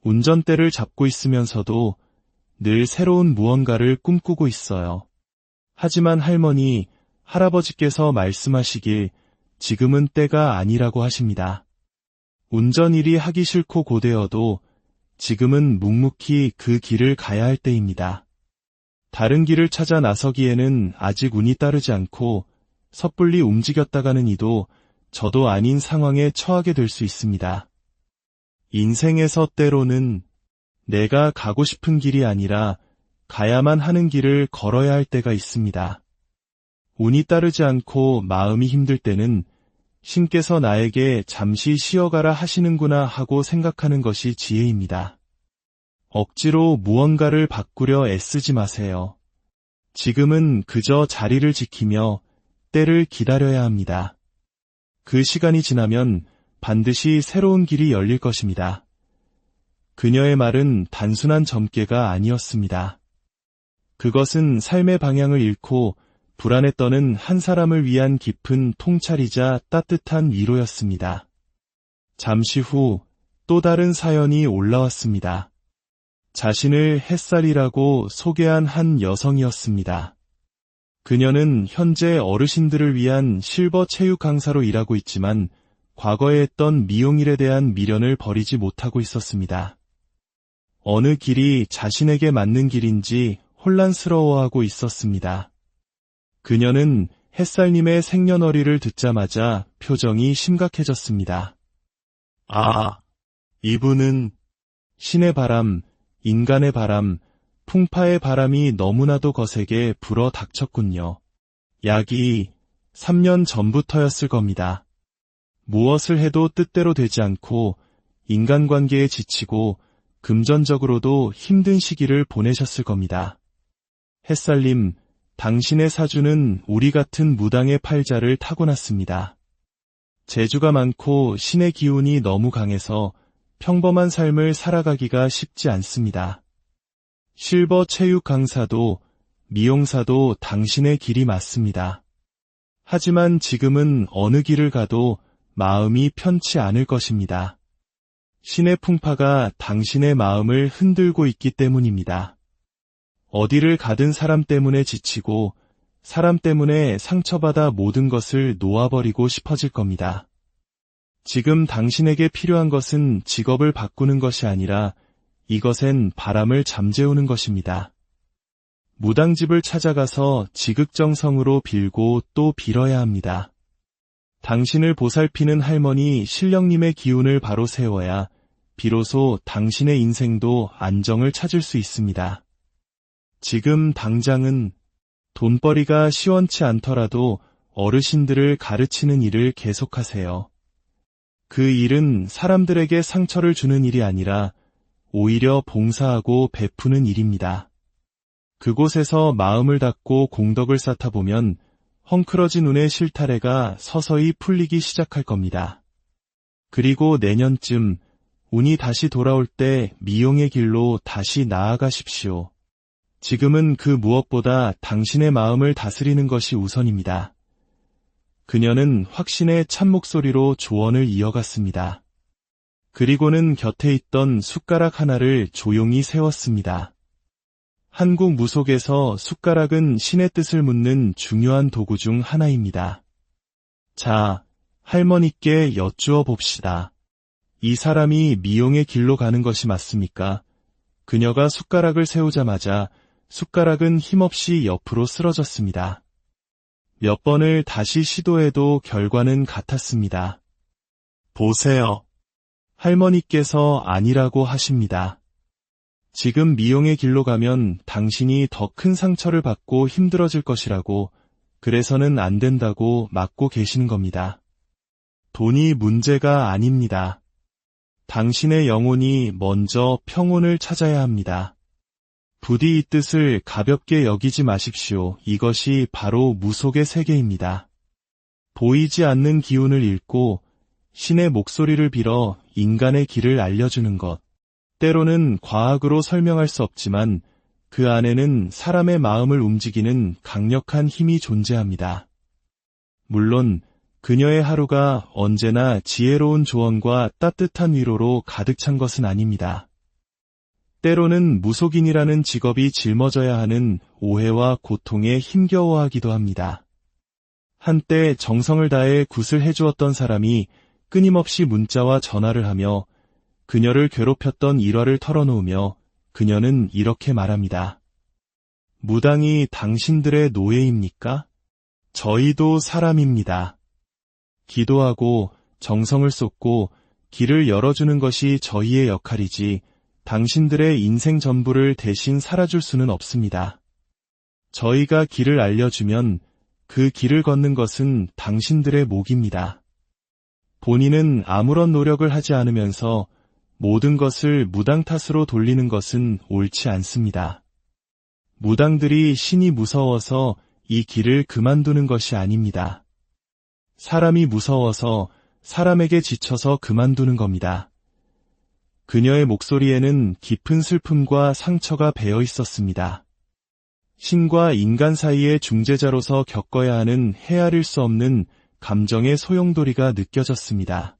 운전대를 잡고 있으면서도 늘 새로운 무언가를 꿈꾸고 있어요. 하지만 할머니, 할아버지께서 말씀하시길 지금은 때가 아니라고 하십니다. 운전일이 하기 싫고 고되어도 지금은 묵묵히 그 길을 가야 할 때입니다. 다른 길을 찾아 나서기에는 아직 운이 따르지 않고 섣불리 움직였다가는 이도 저도 아닌 상황에 처하게 될 수 있습니다. 인생에서 때로는 내가 가고 싶은 길이 아니라 가야만 하는 길을 걸어야 할 때가 있습니다. 운이 따르지 않고 마음이 힘들 때는 신께서 나에게 잠시 쉬어가라 하시는구나 하고 생각하는 것이 지혜입니다. 억지로 무언가를 바꾸려 애쓰지 마세요. 지금은 그저 자리를 지키며 때를 기다려야 합니다. 그 시간이 지나면 반드시 새로운 길이 열릴 것입니다. 그녀의 말은 단순한 점괘가 아니었습니다. 그것은 삶의 방향을 잃고 불안에 떠는 한 사람을 위한 깊은 통찰이자 따뜻한 위로였습니다. 잠시 후 또 다른 사연이 올라왔습니다. 자신을 햇살이라고 소개한 한 여성이었습니다. 그녀는 현재 어르신들을 위한 실버 체육 강사로 일하고 있지만 과거에 했던 미용일에 대한 미련을 버리지 못하고 있었습니다. 어느 길이 자신에게 맞는 길인지 혼란스러워하고 있었습니다. 그녀는 햇살님의 생년월일을 듣자마자 표정이 심각해졌습니다. 아, 이분은 신의 바람, 인간의 바람, 풍파의 바람이 너무나도 거세게 불어 닥쳤군요. 약이 3년 전부터였을 겁니다. 무엇을 해도 뜻대로 되지 않고 인간관계에 지치고 금전적으로도 힘든 시기를 보내셨을 겁니다. 햇살님, 당신의 사주는 우리 같은 무당의 팔자를 타고났습니다. 재주가 많고 신의 기운이 너무 강해서 평범한 삶을 살아가기가 쉽지 않습니다. 실버 체육 강사도 미용사도 당신의 길이 맞습니다. 하지만 지금은 어느 길을 가도 마음이 편치 않을 것입니다. 신의 풍파가 당신의 마음을 흔들고 있기 때문입니다. 어디를 가든 사람 때문에 지치고 사람 때문에 상처받아 모든 것을 놓아버리고 싶어질 겁니다. 지금 당신에게 필요한 것은 직업을 바꾸는 것이 아니라 이것엔 바람을 잠재우는 것입니다. 무당집을 찾아가서 지극정성으로 빌고 또 빌어야 합니다. 당신을 보살피는 할머니 신령님의 기운을 바로 세워야 비로소 당신의 인생도 안정을 찾을 수 있습니다. 지금 당장은 돈벌이가 시원치 않더라도 어르신들을 가르치는 일을 계속하세요. 그 일은 사람들에게 상처를 주는 일이 아니라 오히려 봉사하고 베푸는 일입니다. 그곳에서 마음을 닫고 공덕을 쌓다 보면 헝클어진 운의 실타래가 서서히 풀리기 시작할 겁니다. 그리고 내년쯤 운이 다시 돌아올 때 미용의 길로 다시 나아가십시오. 지금은 그 무엇보다 당신의 마음을 다스리는 것이 우선입니다. 그녀는 확신의 찬 목소리로 조언을 이어갔습니다. 그리고는 곁에 있던 숟가락 하나를 조용히 세웠습니다. 한국 무속에서 숟가락은 신의 뜻을 묻는 중요한 도구 중 하나입니다. 자, 할머니께 여쭈어 봅시다. 이 사람이 미용의 길로 가는 것이 맞습니까? 그녀가 숟가락을 세우자마자 숟가락은 힘없이 옆으로 쓰러졌습니다. 몇 번을 다시 시도해도 결과는 같았습니다. 보세요. 할머니께서 아니라고 하십니다. 지금 미용의 길로 가면 당신이 더 큰 상처를 받고 힘들어질 것이라고, 그래서는 안 된다고 막고 계시는 겁니다. 돈이 문제가 아닙니다. 당신의 영혼이 먼저 평온을 찾아야 합니다. 부디 이 뜻을 가볍게 여기지 마십시오. 이것이 바로 무속의 세계입니다. 보이지 않는 기운을 읽고 신의 목소리를 빌어 인간의 길을 알려주는 것. 때로는 과학으로 설명할 수 없지만 그 안에는 사람의 마음을 움직이는 강력한 힘이 존재합니다. 물론 그녀의 하루가 언제나 지혜로운 조언과 따뜻한 위로로 가득 찬 것은 아닙니다. 때로는 무속인이라는 직업이 짊어져야 하는 오해와 고통에 힘겨워하기도 합니다. 한때 정성을 다해 굿을 해주었던 사람이 끊임없이 문자와 전화를 하며 그녀를 괴롭혔던 일화를 털어놓으며 그녀는 이렇게 말합니다. 무당이 당신들의 노예입니까? 저희도 사람입니다. 기도하고 정성을 쏟고 길을 열어주는 것이 저희의 역할이지 당신들의 인생 전부를 대신 살아줄 수는 없습니다. 저희가 길을 알려주면 그 길을 걷는 것은 당신들의 몫입니다. 본인은 아무런 노력을 하지 않으면서 모든 것을 무당 탓으로 돌리는 것은 옳지 않습니다. 무당들이 신이 무서워서 이 길을 그만두는 것이 아닙니다. 사람이 무서워서 사람에게 지쳐서 그만두는 겁니다. 그녀의 목소리에는 깊은 슬픔과 상처가 배어 있었습니다. 신과 인간 사이의 중재자로서 겪어야 하는 헤아릴 수 없는 감정의 소용돌이가 느껴졌습니다.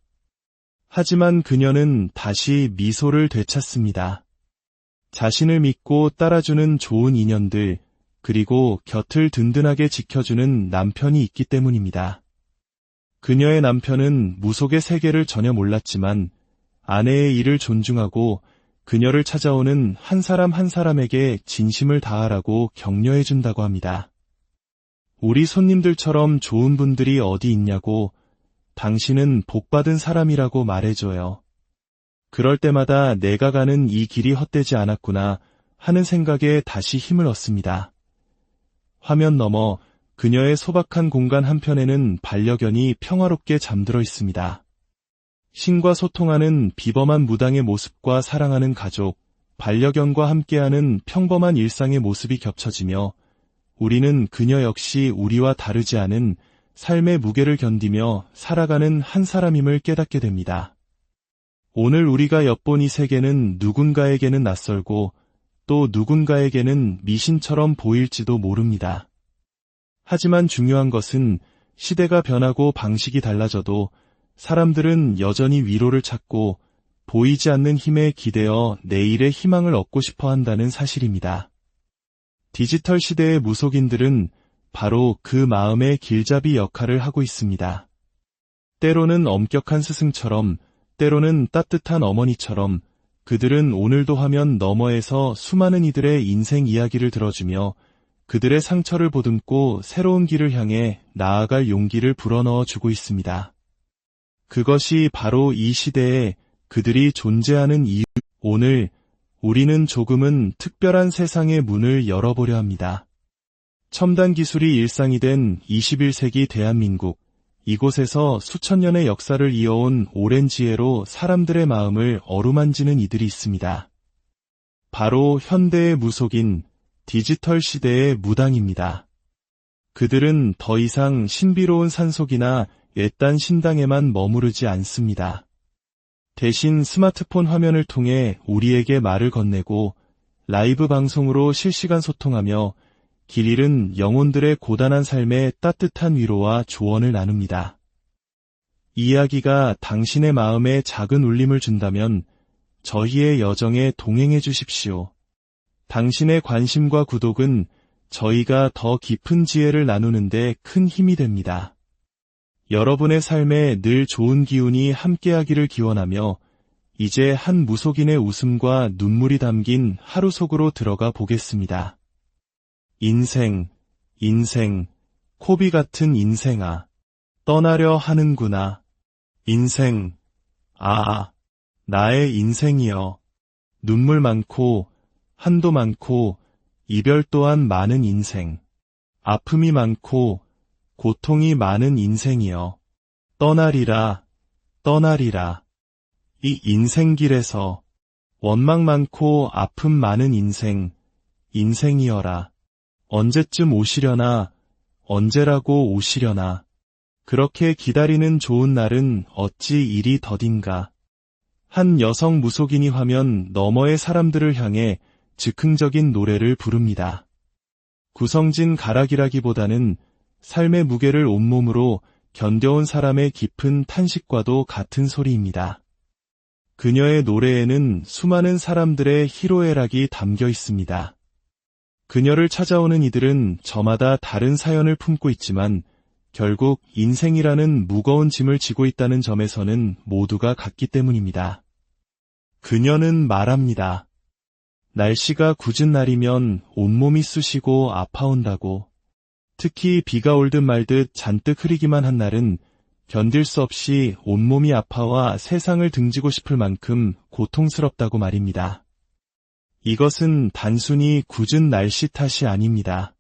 하지만 그녀는 다시 미소를 되찾습니다. 자신을 믿고 따라주는 좋은 인연들, 그리고 곁을 든든하게 지켜주는 남편이 있기 때문입니다. 그녀의 남편은 무속의 세계를 전혀 몰랐지만 아내의 일을 존중하고 그녀를 찾아오는 한 사람 한 사람에게 진심을 다하라고 격려해준다고 합니다. 우리 손님들처럼 좋은 분들이 어디 있냐고, 당신은 복받은 사람이라고 말해줘요. 그럴 때마다 내가 가는 이 길이 헛되지 않았구나 하는 생각에 다시 힘을 얻습니다. 화면 너머 그녀의 소박한 공간 한편에는 반려견이 평화롭게 잠들어 있습니다. 신과 소통하는 비범한 무당의 모습과 사랑하는 가족, 반려견과 함께하는 평범한 일상의 모습이 겹쳐지며 우리는 그녀 역시 우리와 다르지 않은 삶의 무게를 견디며 살아가는 한 사람임을 깨닫게 됩니다. 오늘 우리가 엿본 이 세계는 누군가에게는 낯설고 또 누군가에게는 미신처럼 보일지도 모릅니다. 하지만 중요한 것은 시대가 변하고 방식이 달라져도 사람들은 여전히 위로를 찾고 보이지 않는 힘에 기대어 내일의 희망을 얻고 싶어 한다는 사실입니다. 디지털 시대의 무속인들은 바로 그 마음의 길잡이 역할을 하고 있습니다. 때로는 엄격한 스승처럼, 때로는 따뜻한 어머니처럼 그들은 오늘도 화면 너머에서 수많은 이들의 인생 이야기를 들어주며 그들의 상처를 보듬고 새로운 길을 향해 나아갈 용기를 불어넣어 주고 있습니다. 그것이 바로 이 시대에 그들이 존재하는 이유. 오늘 우리는 조금은 특별한 세상의 문을 열어보려 합니다. 첨단 기술이 일상이 된 21세기 대한민국, 이곳에서 수천 년의 역사를 이어온 오랜 지혜로 사람들의 마음을 어루만지는 이들이 있습니다. 바로 현대의 무속인, 디지털 시대의 무당입니다. 그들은 더 이상 신비로운 산속이나 외딴 신당에만 머무르지 않습니다. 대신 스마트폰 화면을 통해 우리에게 말을 건네고 라이브 방송으로 실시간 소통하며 길 잃은 영혼들의 고단한 삶에 따뜻한 위로와 조언을 나눕니다. 이 이야기가 당신의 마음에 작은 울림을 준다면 저희의 여정에 동행해 주십시오. 당신의 관심과 구독은 저희가 더 깊은 지혜를 나누는데 큰 힘이 됩니다. 여러분의 삶에 늘 좋은 기운이 함께하기를 기원하며 이제 한 무속인의 웃음과 눈물이 담긴 하루 속으로 들어가 보겠습니다. 인생, 코비 같은 인생아, 떠나려 하는구나. 인생, 나의 인생이여. 눈물 많고, 한도 많고, 이별 또한 많은 인생. 아픔이 많고, 고통이 많은 인생이여. 떠나리라. 이 인생길에서 원망 많고 아픔 많은 인생이여라. 언제쯤 오시려나, 언제라고 오시려나. 그렇게 기다리는 좋은 날은 어찌 이리 더딘가. 한 여성 무속인이 화면 너머의 사람들을 향해 즉흥적인 노래를 부릅니다. 구성진 가락이라기보다는 삶의 무게를 온몸으로 견뎌온 사람의 깊은 탄식과도 같은 소리입니다. 그녀의 노래에는 수많은 사람들의 희로애락이 담겨 있습니다. 그녀를 찾아오는 이들은 저마다 다른 사연을 품고 있지만 결국 인생이라는 무거운 짐을 지고 있다는 점에서는 모두가 같기 때문입니다. 그녀는 말합니다. 날씨가 궂은 날이면 온몸이 쑤시고 아파온다고. 특히 비가 올 듯 말 듯 잔뜩 흐리기만 한 날은 견딜 수 없이 온몸이 아파와 세상을 등지고 싶을 만큼 고통스럽다고 말입니다. 이것은 단순히 궂은 날씨 탓이 아닙니다.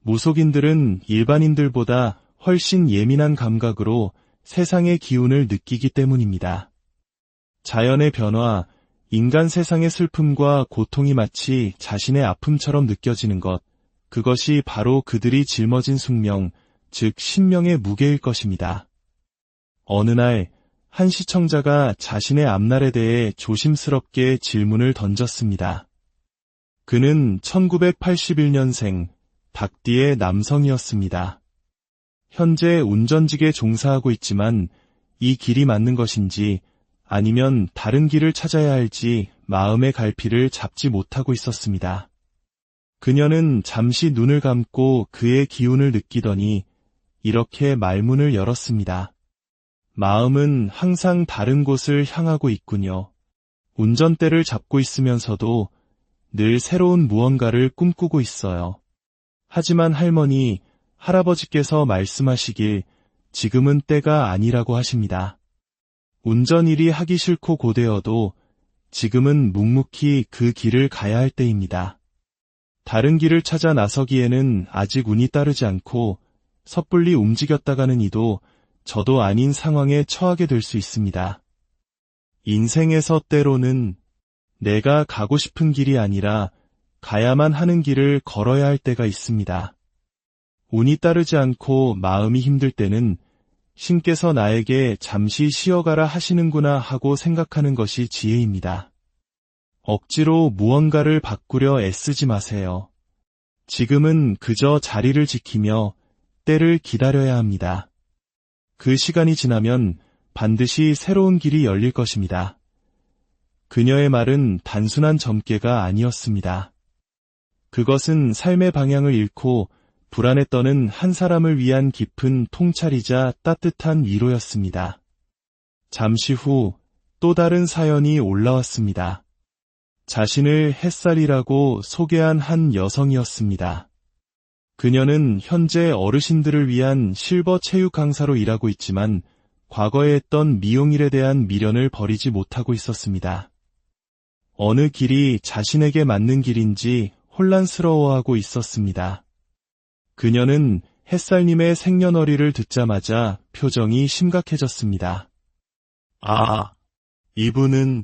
무속인들은 일반인들보다 훨씬 예민한 감각으로 세상의 기운을 느끼기 때문입니다. 자연의 변화, 인간 세상의 슬픔과 고통이 마치 자신의 아픔처럼 느껴지는 것, 그것이 바로 그들이 짊어진 숙명, 즉 신명의 무게일 것입니다. 어느 날 한 시청자가 자신의 앞날에 대해 조심스럽게 질문을 던졌습니다. 그는 1981년생 닭띠의 남성이었습니다. 현재 운전직에 종사하고 있지만 이 길이 맞는 것인지 아니면 다른 길을 찾아야 할지 마음의 갈피를 잡지 못하고 있었습니다. 그녀는 잠시 눈을 감고 그의 기운을 느끼더니 이렇게 말문을 열었습니다. 마음은 항상 다른 곳을 향하고 있군요. 운전대를 잡고 있으면서도 늘 새로운 무언가를 꿈꾸고 있어요. 하지만 할머니, 할아버지께서 말씀하시길 지금은 때가 아니라고 하십니다. 운전일이 하기 싫고 고되어도 지금은 묵묵히 그 길을 가야 할 때입니다. 다른 길을 찾아 나서기에는 아직 운이 따르지 않고 섣불리 움직였다가는 이도 저도 아닌 상황에 처하게 될 수 있습니다. 인생에서 때로는 내가 가고 싶은 길이 아니라 가야만 하는 길을 걸어야 할 때가 있습니다. 운이 따르지 않고 마음이 힘들 때는 신께서 나에게 잠시 쉬어가라 하시는구나 하고 생각하는 것이 지혜입니다. 억지로 무언가를 바꾸려 애쓰지 마세요. 지금은 그저 자리를 지키며 때를 기다려야 합니다. 그 시간이 지나면 반드시 새로운 길이 열릴 것입니다. 그녀의 말은 단순한 점괘가 아니었습니다. 그것은 삶의 방향을 잃고 불안에 떠는 한 사람을 위한 깊은 통찰이자 따뜻한 위로였습니다. 잠시 후 또 다른 사연이 올라왔습니다. 자신을 햇살이라고 소개한 한 여성이었습니다. 그녀는 현재 어르신들을 위한 실버 체육 강사로 일하고 있지만 과거에 했던 미용일에 대한 미련을 버리지 못하고 있었습니다. 어느 길이 자신에게 맞는 길인지 혼란스러워하고 있었습니다. 그녀는 햇살님의 생년월일을 듣자마자 표정이 심각해졌습니다. 이분은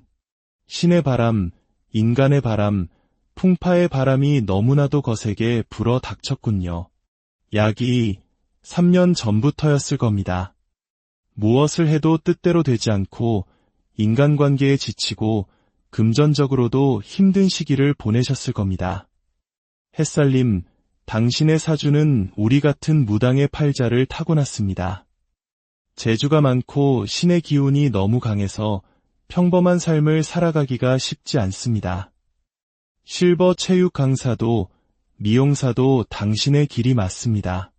신의 바람, 인간의 바람, 풍파의 바람이 너무나도 거세게 불어 닥쳤군요. 약이 3년 전부터였을 겁니다. 무엇을 해도 뜻대로 되지 않고 인간관계에 지치고 금전적으로도 힘든 시기를 보내셨을 겁니다. 햇살님, 당신의 사주는 우리 같은 무당의 팔자를 타고났습니다. 재주가 많고 신의 기운이 너무 강해서 평범한 삶을 살아가기가 쉽지 않습니다. 실버 체육 강사도 미용사도 당신의 길이 맞습니다.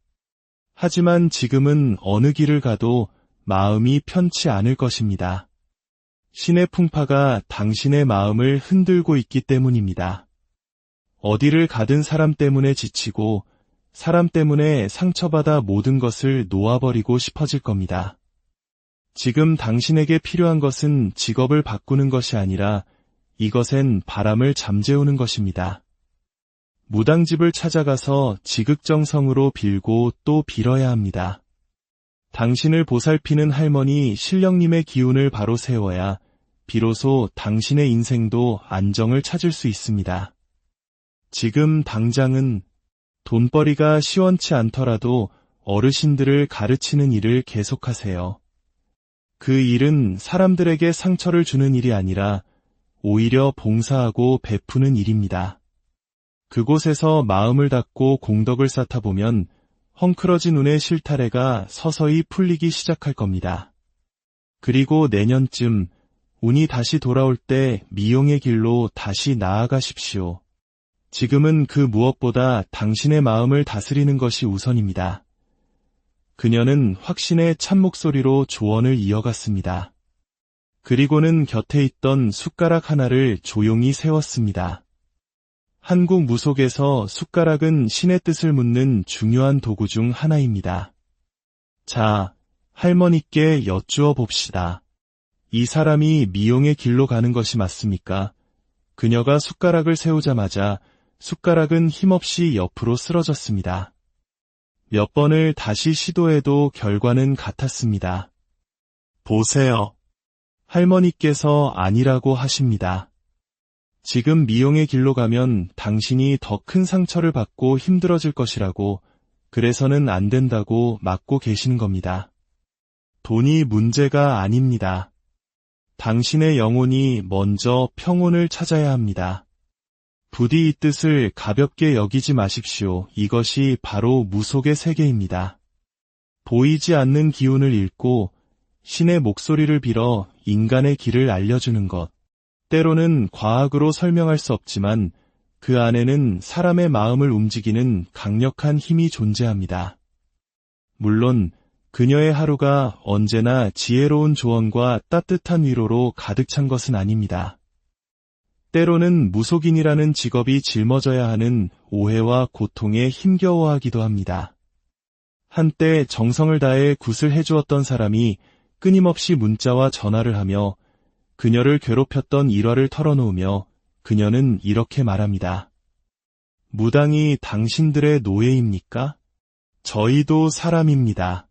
하지만 지금은 어느 길을 가도 마음이 편치 않을 것입니다. 신의 풍파가 당신의 마음을 흔들고 있기 때문입니다. 어디를 가든 사람 때문에 지치고 사람 때문에 상처받아 모든 것을 놓아버리고 싶어질 겁니다. 지금 당신에게 필요한 것은 직업을 바꾸는 것이 아니라 이것엔 바람을 잠재우는 것입니다. 무당집을 찾아가서 지극정성으로 빌고 또 빌어야 합니다. 당신을 보살피는 할머니 신령님의 기운을 바로 세워야 비로소 당신의 인생도 안정을 찾을 수 있습니다. 지금 당장은 돈벌이가 시원치 않더라도 어르신들을 가르치는 일을 계속하세요. 그 일은 사람들에게 상처를 주는 일이 아니라 오히려 봉사하고 베푸는 일입니다. 그곳에서 마음을 닫고 공덕을 쌓다 보면 헝클어진 운의 실타래가 서서히 풀리기 시작할 겁니다. 그리고 내년쯤 운이 다시 돌아올 때 미용의 길로 다시 나아가십시오. 지금은 그 무엇보다 당신의 마음을 다스리는 것이 우선입니다. 그녀는 확신의 참목소리로 조언을 이어갔습니다. 그리고는 곁에 있던 숟가락 하나를 조용히 세웠습니다. 한국 무속에서 숟가락은 신의 뜻을 묻는 중요한 도구 중 하나입니다. 자, 할머니께 여쭈어 봅시다. 이 사람이 미용의 길로 가는 것이 맞습니까? 그녀가 숟가락을 세우자마자 숟가락은 힘없이 옆으로 쓰러졌습니다. 몇 번을 다시 시도해도 결과는 같았습니다. 보세요. 할머니께서 아니라고 하십니다. 지금 미용의 길로 가면 당신이 더 큰 상처를 받고 힘들어질 것이라고, 그래서는 안 된다고 막고 계시는 겁니다. 돈이 문제가 아닙니다. 당신의 영혼이 먼저 평온을 찾아야 합니다. 부디 이 뜻을 가볍게 여기지 마십시오. 이것이 바로 무속의 세계입니다. 보이지 않는 기운을 읽고 신의 목소리를 빌어 인간의 길을 알려주는 것. 때로는 과학으로 설명할 수 없지만 그 안에는 사람의 마음을 움직이는 강력한 힘이 존재합니다. 물론 그녀의 하루가 언제나 지혜로운 조언과 따뜻한 위로로 가득 찬 것은 아닙니다. 때로는 무속인이라는 직업이 짊어져야 하는 오해와 고통에 힘겨워하기도 합니다. 한때 정성을 다해 굿을 해주었던 사람이 끊임없이 문자와 전화를 하며 그녀를 괴롭혔던 일화를 털어놓으며 그녀는 이렇게 말합니다. 무당이 당신들의 노예입니까? 저희도 사람입니다.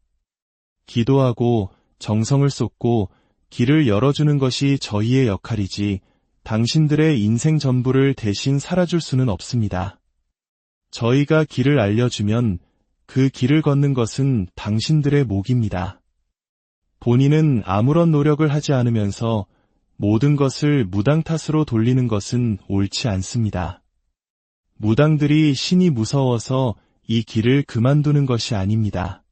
기도하고 정성을 쏟고 길을 열어주는 것이 저희의 역할이지 당신들의 인생 전부를 대신 살아줄 수는 없습니다. 저희가 길을 알려주면 그 길을 걷는 것은 당신들의 몫입니다. 본인은 아무런 노력을 하지 않으면서 모든 것을 무당 탓으로 돌리는 것은 옳지 않습니다. 무당들이 신이 무서워서 이 길을 그만두는 것이 아닙니다.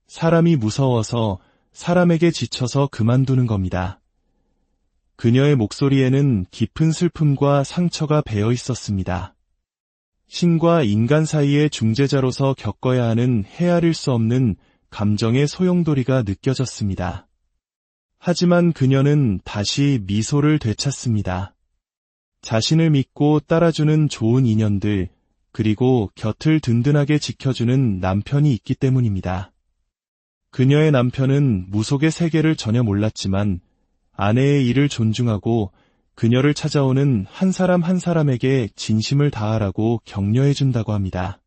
사람이 무서워서 사람에게 지쳐서 그만두는 겁니다. 그녀의 목소리에는 깊은 슬픔과 상처가 배어 있었습니다. 신과 인간 사이의 중재자로서 겪어야 하는 헤아릴 수 없는 감정의 소용돌이가 느껴졌습니다. 하지만 그녀는 다시 미소를 되찾습니다. 자신을 믿고 따라주는 좋은 인연들, 그리고 곁을 든든하게 지켜주는 남편이 있기 때문입니다. 그녀의 남편은 무속의 세계를 전혀 몰랐지만 아내의 일을 존중하고 그녀를 찾아오는 한 사람 한 사람에게 진심을 다하라고 격려해준다고 합니다.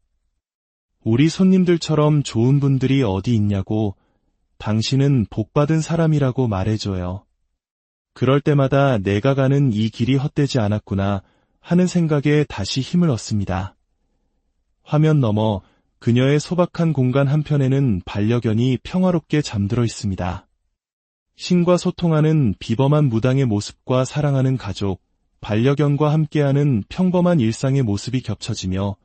우리 손님들처럼 좋은 분들이 어디 있냐고, 당신은 복받은 사람이라고 말해줘요. 그럴 때마다 내가 가는 이 길이 헛되지 않았구나 하는 생각에 다시 힘을 얻습니다. 화면 너머 그녀의 소박한 공간 한편에는 반려견이 평화롭게 잠들어 있습니다. 신과 소통하는 비범한 무당의 모습과 사랑하는 가족, 반려견과 함께하는 평범한 일상의 모습이 겹쳐지며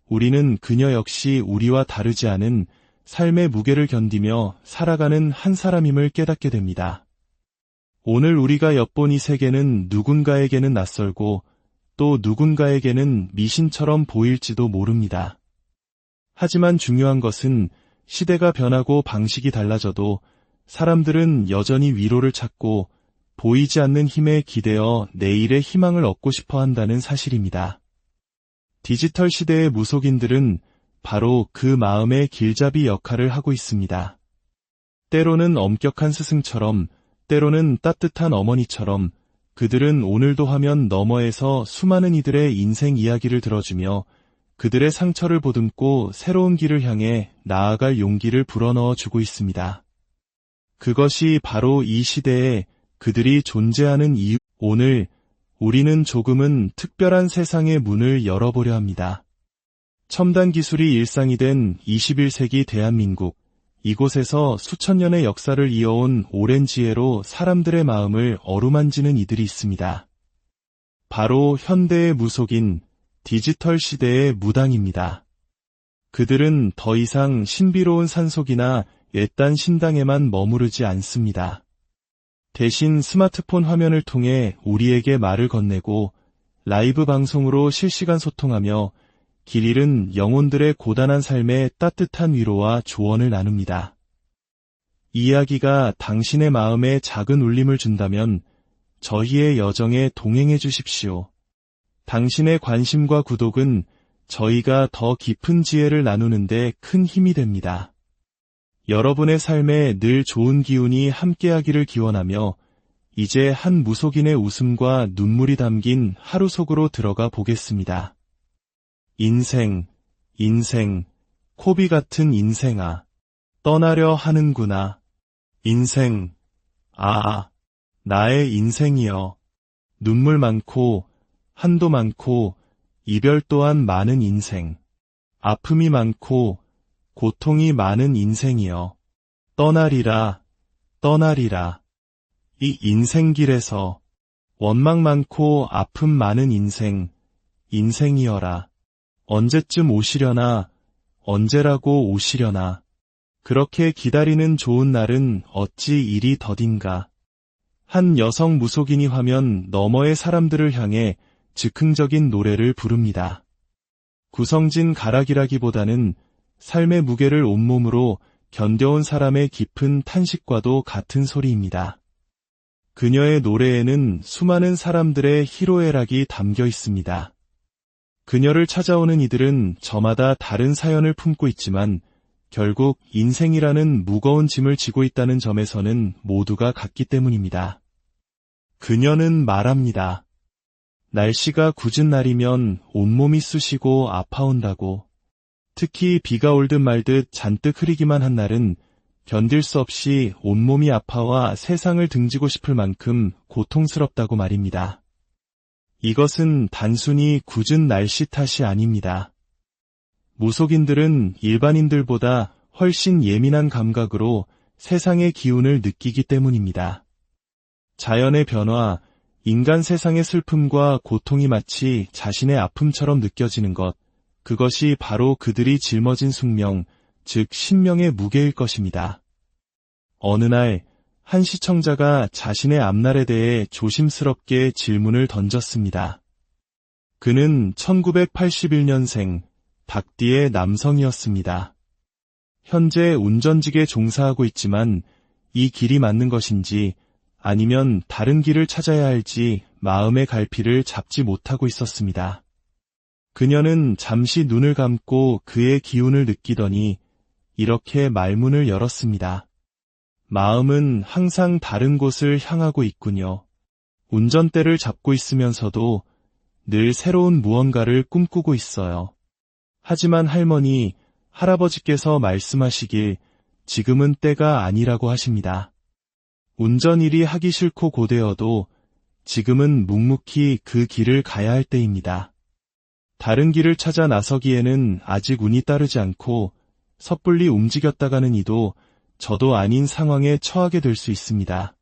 우리는 그녀 역시 우리와 다르지 않은 삶의 무게를 견디며 살아가는 한 사람임을 깨닫게 됩니다. 오늘 우리가 엿본 이 세계는 누군가에게는 낯설고 또 누군가에게는 미신처럼 보일지도 모릅니다. 하지만 중요한 것은 시대가 변하고 방식이 달라져도 사람들은 여전히 위로를 찾고 보이지 않는 힘에 기대어 내일의 희망을 얻고 싶어 한다는 사실입니다. 디지털 시대의 무속인들은 바로 그 마음의 길잡이 역할을 하고 있습니다. 때로는 엄격한 스승처럼, 때로는 따뜻한 어머니처럼 그들은 오늘도 화면 너머에서 수많은 이들의 인생 이야기를 들어주며 그들의 상처를 보듬고 새로운 길을 향해 나아갈 용기를 불어넣어 주고 있습니다. 그것이 바로 이 시대에 그들이 존재하는 이유. 오늘 우리는 조금은 특별한 세상의 문을 열어보려 합니다. 첨단 기술이 일상이 된 21세기 대한민국, 이곳에서 수천 년의 역사를 이어온 오랜 지혜로 사람들의 마음을 어루만지는 이들이 있습니다. 바로 현대의 무속인, 디지털 시대의 무당입니다. 그들은 더 이상 신비로운 산속이나 외딴 신당에만 머무르지 않습니다. 대신 스마트폰 화면을 통해 우리에게 말을 건네고 라이브 방송으로 실시간 소통하며 길 잃은 영혼들의 고단한 삶에 따뜻한 위로와 조언을 나눕니다. 이야기가 당신의 마음에 작은 울림을 준다면 저희의 여정에 동행해 주십시오. 당신의 관심과 구독은 저희가 더 깊은 지혜를 나누는데 큰 힘이 됩니다. 여러분의 삶에 늘 좋은 기운이 함께하기를 기원하며 이제 한 무속인의 웃음과 눈물이 담긴 하루 속으로 들어가 보겠습니다. 인생, 코비 같은 인생아, 떠나려 하는구나. 인생, 나의 인생이여. 눈물 많고, 한도 많고, 이별 또한 많은 인생. 아픔이 많고, 고통이 많은 인생이여. 떠나리라. 이 인생길에서 원망 많고 아픔 많은 인생이여라. 언제쯤 오시려나, 언제라고 오시려나. 그렇게 기다리는 좋은 날은 어찌 이리 더딘가. 한 여성 무속인이 화면 너머의 사람들을 향해 즉흥적인 노래를 부릅니다. 구성진 가락이라기보다는 삶의 무게를 온몸으로 견뎌온 사람의 깊은 탄식과도 같은 소리입니다. 그녀의 노래에는 수많은 사람들의 희로애락이 담겨 있습니다. 그녀를 찾아오는 이들은 저마다 다른 사연을 품고 있지만 결국 인생이라는 무거운 짐을 지고 있다는 점에서는 모두가 같기 때문입니다. 그녀는 말합니다. 날씨가 굳은 날이면 온몸이 쑤시고 아파온다고. 특히 비가 올 듯 말 듯 잔뜩 흐리기만 한 날은 견딜 수 없이 온몸이 아파와 세상을 등지고 싶을 만큼 고통스럽다고 말입니다. 이것은 단순히 굳은 날씨 탓이 아닙니다. 무속인들은 일반인들보다 훨씬 예민한 감각으로 세상의 기운을 느끼기 때문입니다. 자연의 변화, 인간 세상의 슬픔과 고통이 마치 자신의 아픔처럼 느껴지는 것, 그것이 바로 그들이 짊어진 숙명, 즉 신명의 무게일 것입니다. 어느 날, 한 시청자가 자신의 앞날에 대해 조심스럽게 질문을 던졌습니다. 그는 1981년생, 닭띠의 남성이었습니다. 현재 운전직에 종사하고 있지만 이 길이 맞는 것인지 아니면 다른 길을 찾아야 할지 마음의 갈피를 잡지 못하고 있었습니다. 그녀는 잠시 눈을 감고 그의 기운을 느끼더니 이렇게 말문을 열었습니다. 마음은 항상 다른 곳을 향하고 있군요. 운전대를 잡고 있으면서도 늘 새로운 무언가를 꿈꾸고 있어요. 하지만 할머니, 할아버지께서 말씀하시길 지금은 때가 아니라고 하십니다. 운전일이 하기 싫고 고되어도 지금은 묵묵히 그 길을 가야 할 때입니다. 다른 길을 찾아 나서기에는 아직 운이 따르지 않고 섣불리 움직였다가는 이도 저도 아닌 상황에 처하게 될 수 있습니다.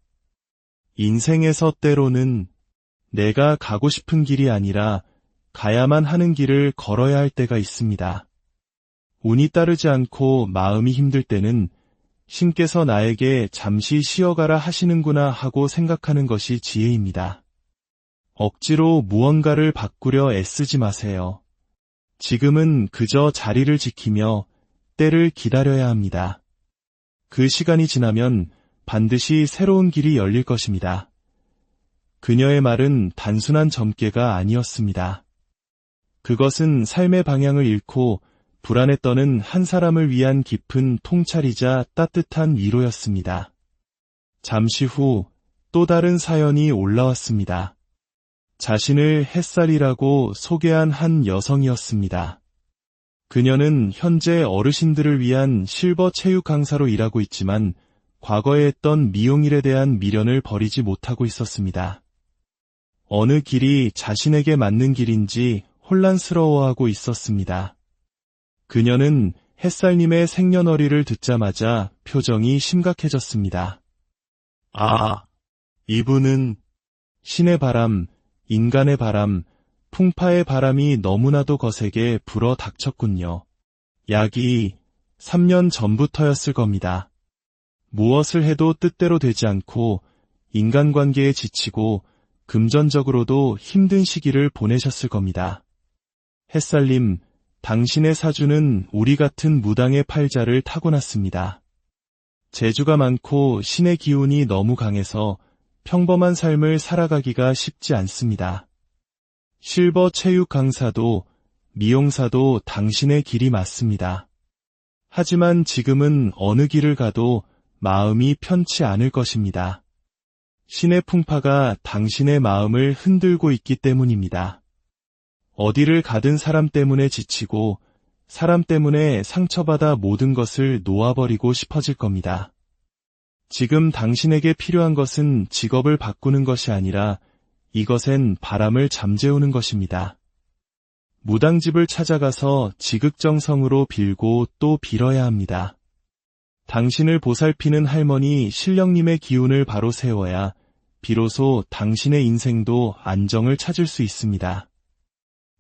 인생에서 때로는 내가 가고 싶은 길이 아니라 가야만 하는 길을 걸어야 할 때가 있습니다. 운이 따르지 않고 마음이 힘들 때는 신께서 나에게 잠시 쉬어가라 하시는구나 하고 생각하는 것이 지혜입니다. 억지로 무언가를 바꾸려 애쓰지 마세요. 지금은 그저 자리를 지키며 때를 기다려야 합니다. 그 시간이 지나면 반드시 새로운 길이 열릴 것입니다. 그녀의 말은 단순한 점괘가 아니었습니다. 그것은 삶의 방향을 잃고 불안에 떠는 한 사람을 위한 깊은 통찰이자 따뜻한 위로였습니다. 잠시 후 또 다른 사연이 올라왔습니다. 자신을 햇살이라고 소개한 한 여성이었습니다. 그녀는 현재 어르신들을 위한 실버 체육 강사로 일하고 있지만 과거에 했던 미용일에 대한 미련을 버리지 못하고 있었습니다. 어느 길이 자신에게 맞는 길인지 혼란스러워하고 있었습니다. 그녀는 햇살님의 생년월일을 듣자마자 표정이 심각해졌습니다. 아, 이분은 신의 바람, 인간의 바람, 풍파의 바람이 너무나도 거세게 불어 닥쳤군요. 약이 3년 전부터였을 겁니다. 무엇을 해도 뜻대로 되지 않고 인간관계에 지치고 금전적으로도 힘든 시기를 보내셨을 겁니다. 햇살님, 당신의 사주는 우리 같은 무당의 팔자를 타고났습니다. 재주가 많고 신의 기운이 너무 강해서 평범한 삶을 살아가기가 쉽지 않습니다. 실버 체육 강사도 미용사도 당신의 길이 맞습니다. 하지만 지금은 어느 길을 가도 마음이 편치 않을 것입니다. 신의 풍파가 당신의 마음을 흔들고 있기 때문입니다. 어디를 가든 사람 때문에 지치고 사람 때문에 상처받아 모든 것을 놓아버리고 싶어질 겁니다. 지금 당신에게 필요한 것은 직업을 바꾸는 것이 아니라 이것엔 바람을 잠재우는 것입니다. 무당집을 찾아가서 지극정성으로 빌고 또 빌어야 합니다. 당신을 보살피는 할머니 신령님의 기운을 바로 세워야 비로소 당신의 인생도 안정을 찾을 수 있습니다.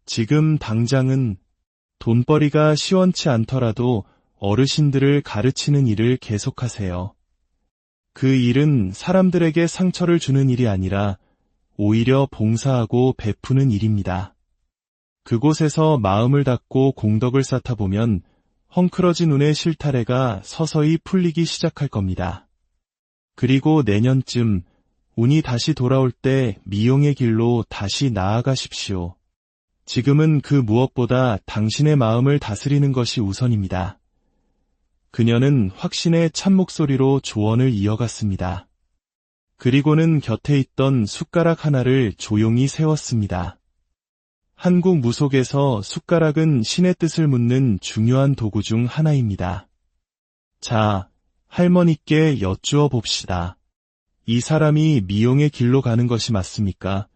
지금 당장은 돈벌이가 시원치 않더라도 어르신들을 가르치는 일을 계속하세요. 그 일은 사람들에게 상처를 주는 일이 아니라 오히려 봉사하고 베푸는 일입니다. 그곳에서 마음을 닫고 공덕을 쌓다 보면 헝클어진 운의 실타래가 서서히 풀리기 시작할 겁니다. 그리고 내년쯤 운이 다시 돌아올 때 미용의 길로 다시 나아가십시오. 지금은 그 무엇보다 당신의 마음을 다스리는 것이 우선입니다. 그녀는 확신의 참목소리로 조언을 이어갔습니다. 그리고는 곁에 있던 숟가락 하나를 조용히 세웠습니다. 한국 무속에서 숟가락은 신의 뜻을 묻는 중요한 도구 중 하나입니다. 자, 할머니께 여쭈어 봅시다. 이 사람이 미용의 길로 가는 것이 맞습니까?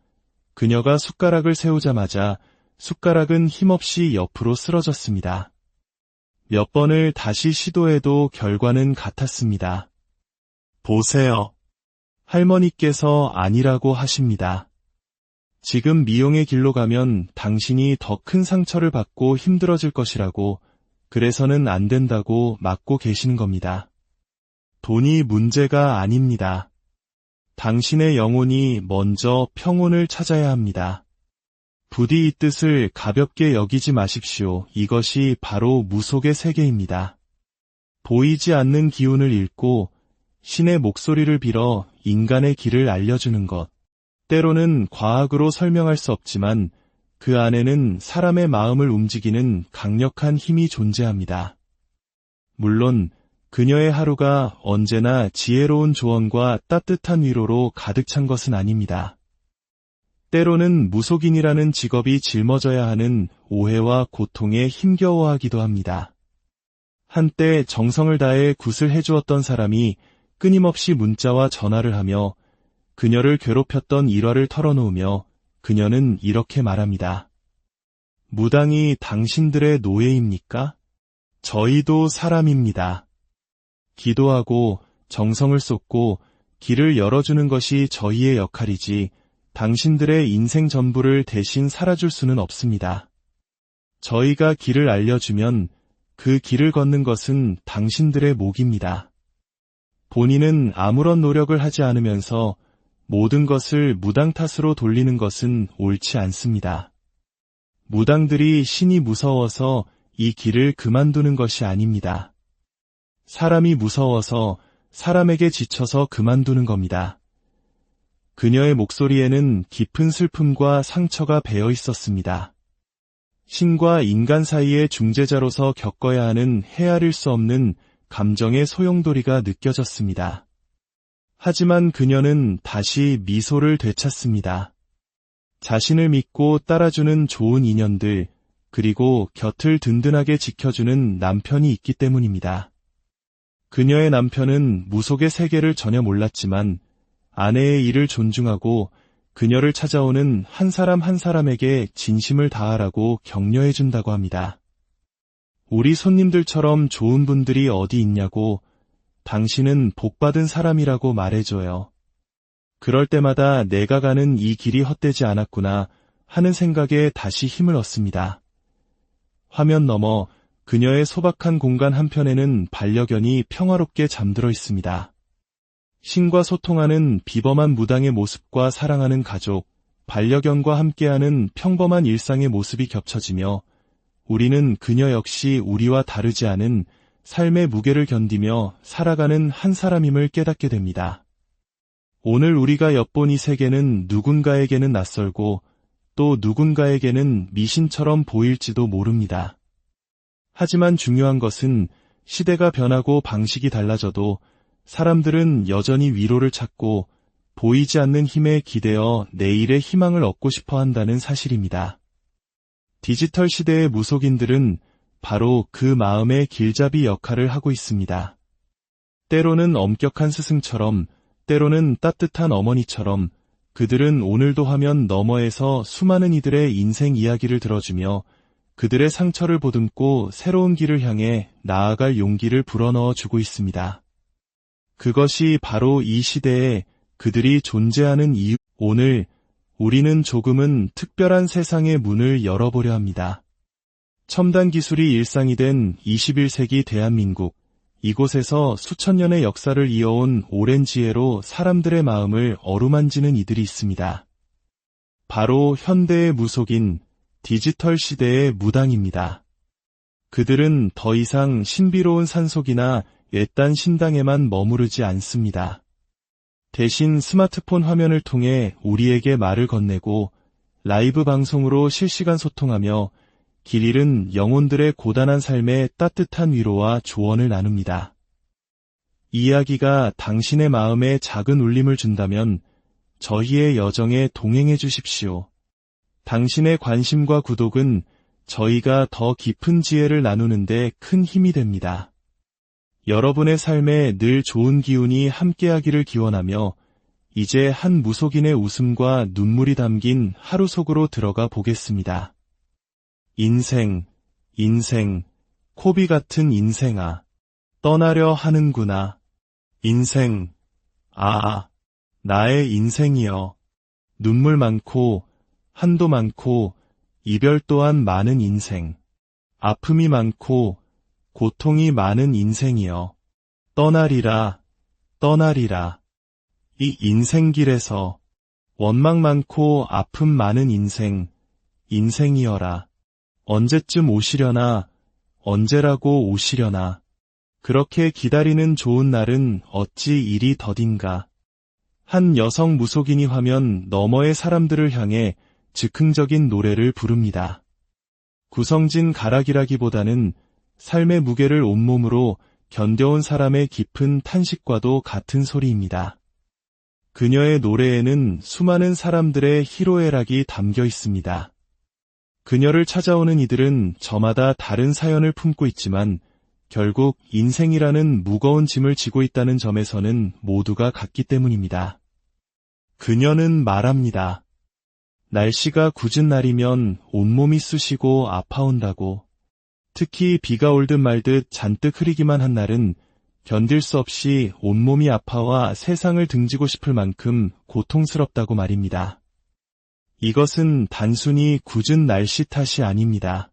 그녀가 숟가락을 세우자마자 숟가락은 힘없이 옆으로 쓰러졌습니다. 몇 번을 다시 시도해도 결과는 같았습니다. 보세요. 할머니께서 아니라고 하십니다. 지금 미용의 길로 가면 당신이 더 큰 상처를 받고 힘들어질 것이라고, 그래서는 안 된다고 막고 계시는 겁니다. 돈이 문제가 아닙니다. 당신의 영혼이 먼저 평온을 찾아야 합니다. 부디 이 뜻을 가볍게 여기지 마십시오. 이것이 바로 무속의 세계입니다. 보이지 않는 기운을 읽고 신의 목소리를 빌어 인간의 길을 알려주는 것. 때로는 과학으로 설명할 수 없지만 그 안에는 사람의 마음을 움직이는 강력한 힘이 존재합니다. 물론 그녀의 하루가 언제나 지혜로운 조언과 따뜻한 위로로 가득 찬 것은 아닙니다. 때로는 무속인이라는 직업이 짊어져야 하는 오해와 고통에 힘겨워하기도 합니다. 한때 정성을 다해 굿을 해주었던 사람이 끊임없이 문자와 전화를 하며 그녀를 괴롭혔던 일화를 털어놓으며 그녀는 이렇게 말합니다. 무당이 당신들의 노예입니까? 저희도 사람입니다. 기도하고 정성을 쏟고 길을 열어주는 것이 저희의 역할이지 당신들의 인생 전부를 대신 살아줄 수는 없습니다. 저희가 길을 알려주면 그 길을 걷는 것은 당신들의 몫입니다. 본인은 아무런 노력을 하지 않으면서 모든 것을 무당 탓으로 돌리는 것은 옳지 않습니다. 무당들이 신이 무서워서 이 길을 그만두는 것이 아닙니다. 사람이 무서워서 사람에게 지쳐서 그만두는 겁니다. 그녀의 목소리에는 깊은 슬픔과 상처가 배어 있었습니다. 신과 인간 사이의 중재자로서 겪어야 하는 헤아릴 수 없는 감정의 소용돌이가 느껴졌습니다. 하지만 그녀는 다시 미소를 되찾습니다. 자신을 믿고 따라주는 좋은 인연들, 그리고 곁을 든든하게 지켜주는 남편이 있기 때문입니다. 그녀의 남편은 무속의 세계를 전혀 몰랐지만 아내의 일을 존중하고 그녀를 찾아오는 한 사람 한 사람에게 진심을 다하라고 격려해준다고 합니다. 우리 손님들처럼 좋은 분들이 어디 있냐고, 당신은 복받은 사람이라고 말해줘요. 그럴 때마다 내가 가는 이 길이 헛되지 않았구나 하는 생각에 다시 힘을 얻습니다. 화면 너머 그녀의 소박한 공간 한편에는 반려견이 평화롭게 잠들어 있습니다. 신과 소통하는 비범한 무당의 모습과 사랑하는 가족, 반려견과 함께하는 평범한 일상의 모습이 겹쳐지며 우리는 그녀 역시 우리와 다르지 않은 삶의 무게를 견디며 살아가는 한 사람임을 깨닫게 됩니다. 오늘 우리가 엿본 이 세계는 누군가에게는 낯설고 또 누군가에게는 미신처럼 보일지도 모릅니다. 하지만 중요한 것은 시대가 변하고 방식이 달라져도 사람들은 여전히 위로를 찾고 보이지 않는 힘에 기대어 내일의 희망을 얻고 싶어 한다는 사실입니다. 디지털 시대의 무속인들은 바로 그 마음의 길잡이 역할을 하고 있습니다. 때로는 엄격한 스승처럼, 때로는 따뜻한 어머니처럼 그들은 오늘도 화면 너머에서 수많은 이들의 인생 이야기를 들어주며 그들의 상처를 보듬고 새로운 길을 향해 나아갈 용기를 불어넣어 주고 있습니다. 그것이 바로 이 시대에 그들이 존재하는 이유. 오늘 우리는 조금은 특별한 세상의 문을 열어보려 합니다. 첨단 기술이 일상이 된 21세기 대한민국, 이곳에서 수천 년의 역사를 이어온 오랜 지혜로 사람들의 마음을 어루만지는 이들이 있습니다. 바로 현대의 무속인, 디지털 시대의 무당입니다. 그들은 더 이상 신비로운 산속이나 외딴 신당에만 머무르지 않습니다. 대신 스마트폰 화면을 통해 우리에게 말을 건네고 라이브 방송으로 실시간 소통하며 길 잃은 영혼들의 고단한 삶에 따뜻한 위로와 조언을 나눕니다. 이 이야기가 당신의 마음에 작은 울림을 준다면 저희의 여정에 동행해 주십시오. 당신의 관심과 구독은 저희가 더 깊은 지혜를 나누는데 큰 힘이 됩니다. 여러분의 삶에 늘 좋은 기운이 함께하기를 기원하며 이제 한 무속인의 웃음과 눈물이 담긴 하루 속으로 들어가 보겠습니다. 인생, 코비 같은 인생아, 떠나려 하는구나. 인생, 나의 인생이여. 눈물 많고, 한도 많고, 이별 또한 많은 인생. 아픔이 많고, 고통이 많은 인생이여. 떠나리라. 이 인생길에서 원망 많고 아픔 많은 인생이여라. 언제쯤 오시려나, 언제라고 오시려나. 그렇게 기다리는 좋은 날은 어찌 이리 더딘가. 한 여성 무속인이 화면 너머의 사람들을 향해 즉흥적인 노래를 부릅니다. 구성진 가락이라기보다는 삶의 무게를 온몸으로 견뎌온 사람의 깊은 탄식과도 같은 소리입니다. 그녀의 노래에는 수많은 사람들의 희로애락이 담겨 있습니다. 그녀를 찾아오는 이들은 저마다 다른 사연을 품고 있지만 결국 인생이라는 무거운 짐을 지고 있다는 점에서는 모두가 같기 때문입니다. 그녀는 말합니다. 날씨가 궂은 날이면 온몸이 쑤시고 아파온다고. 특히 비가 올 듯 말 듯 잔뜩 흐리기만 한 날은 견딜 수 없이 온몸이 아파와 세상을 등지고 싶을 만큼 고통스럽다고 말입니다. 이것은 단순히 굳은 날씨 탓이 아닙니다.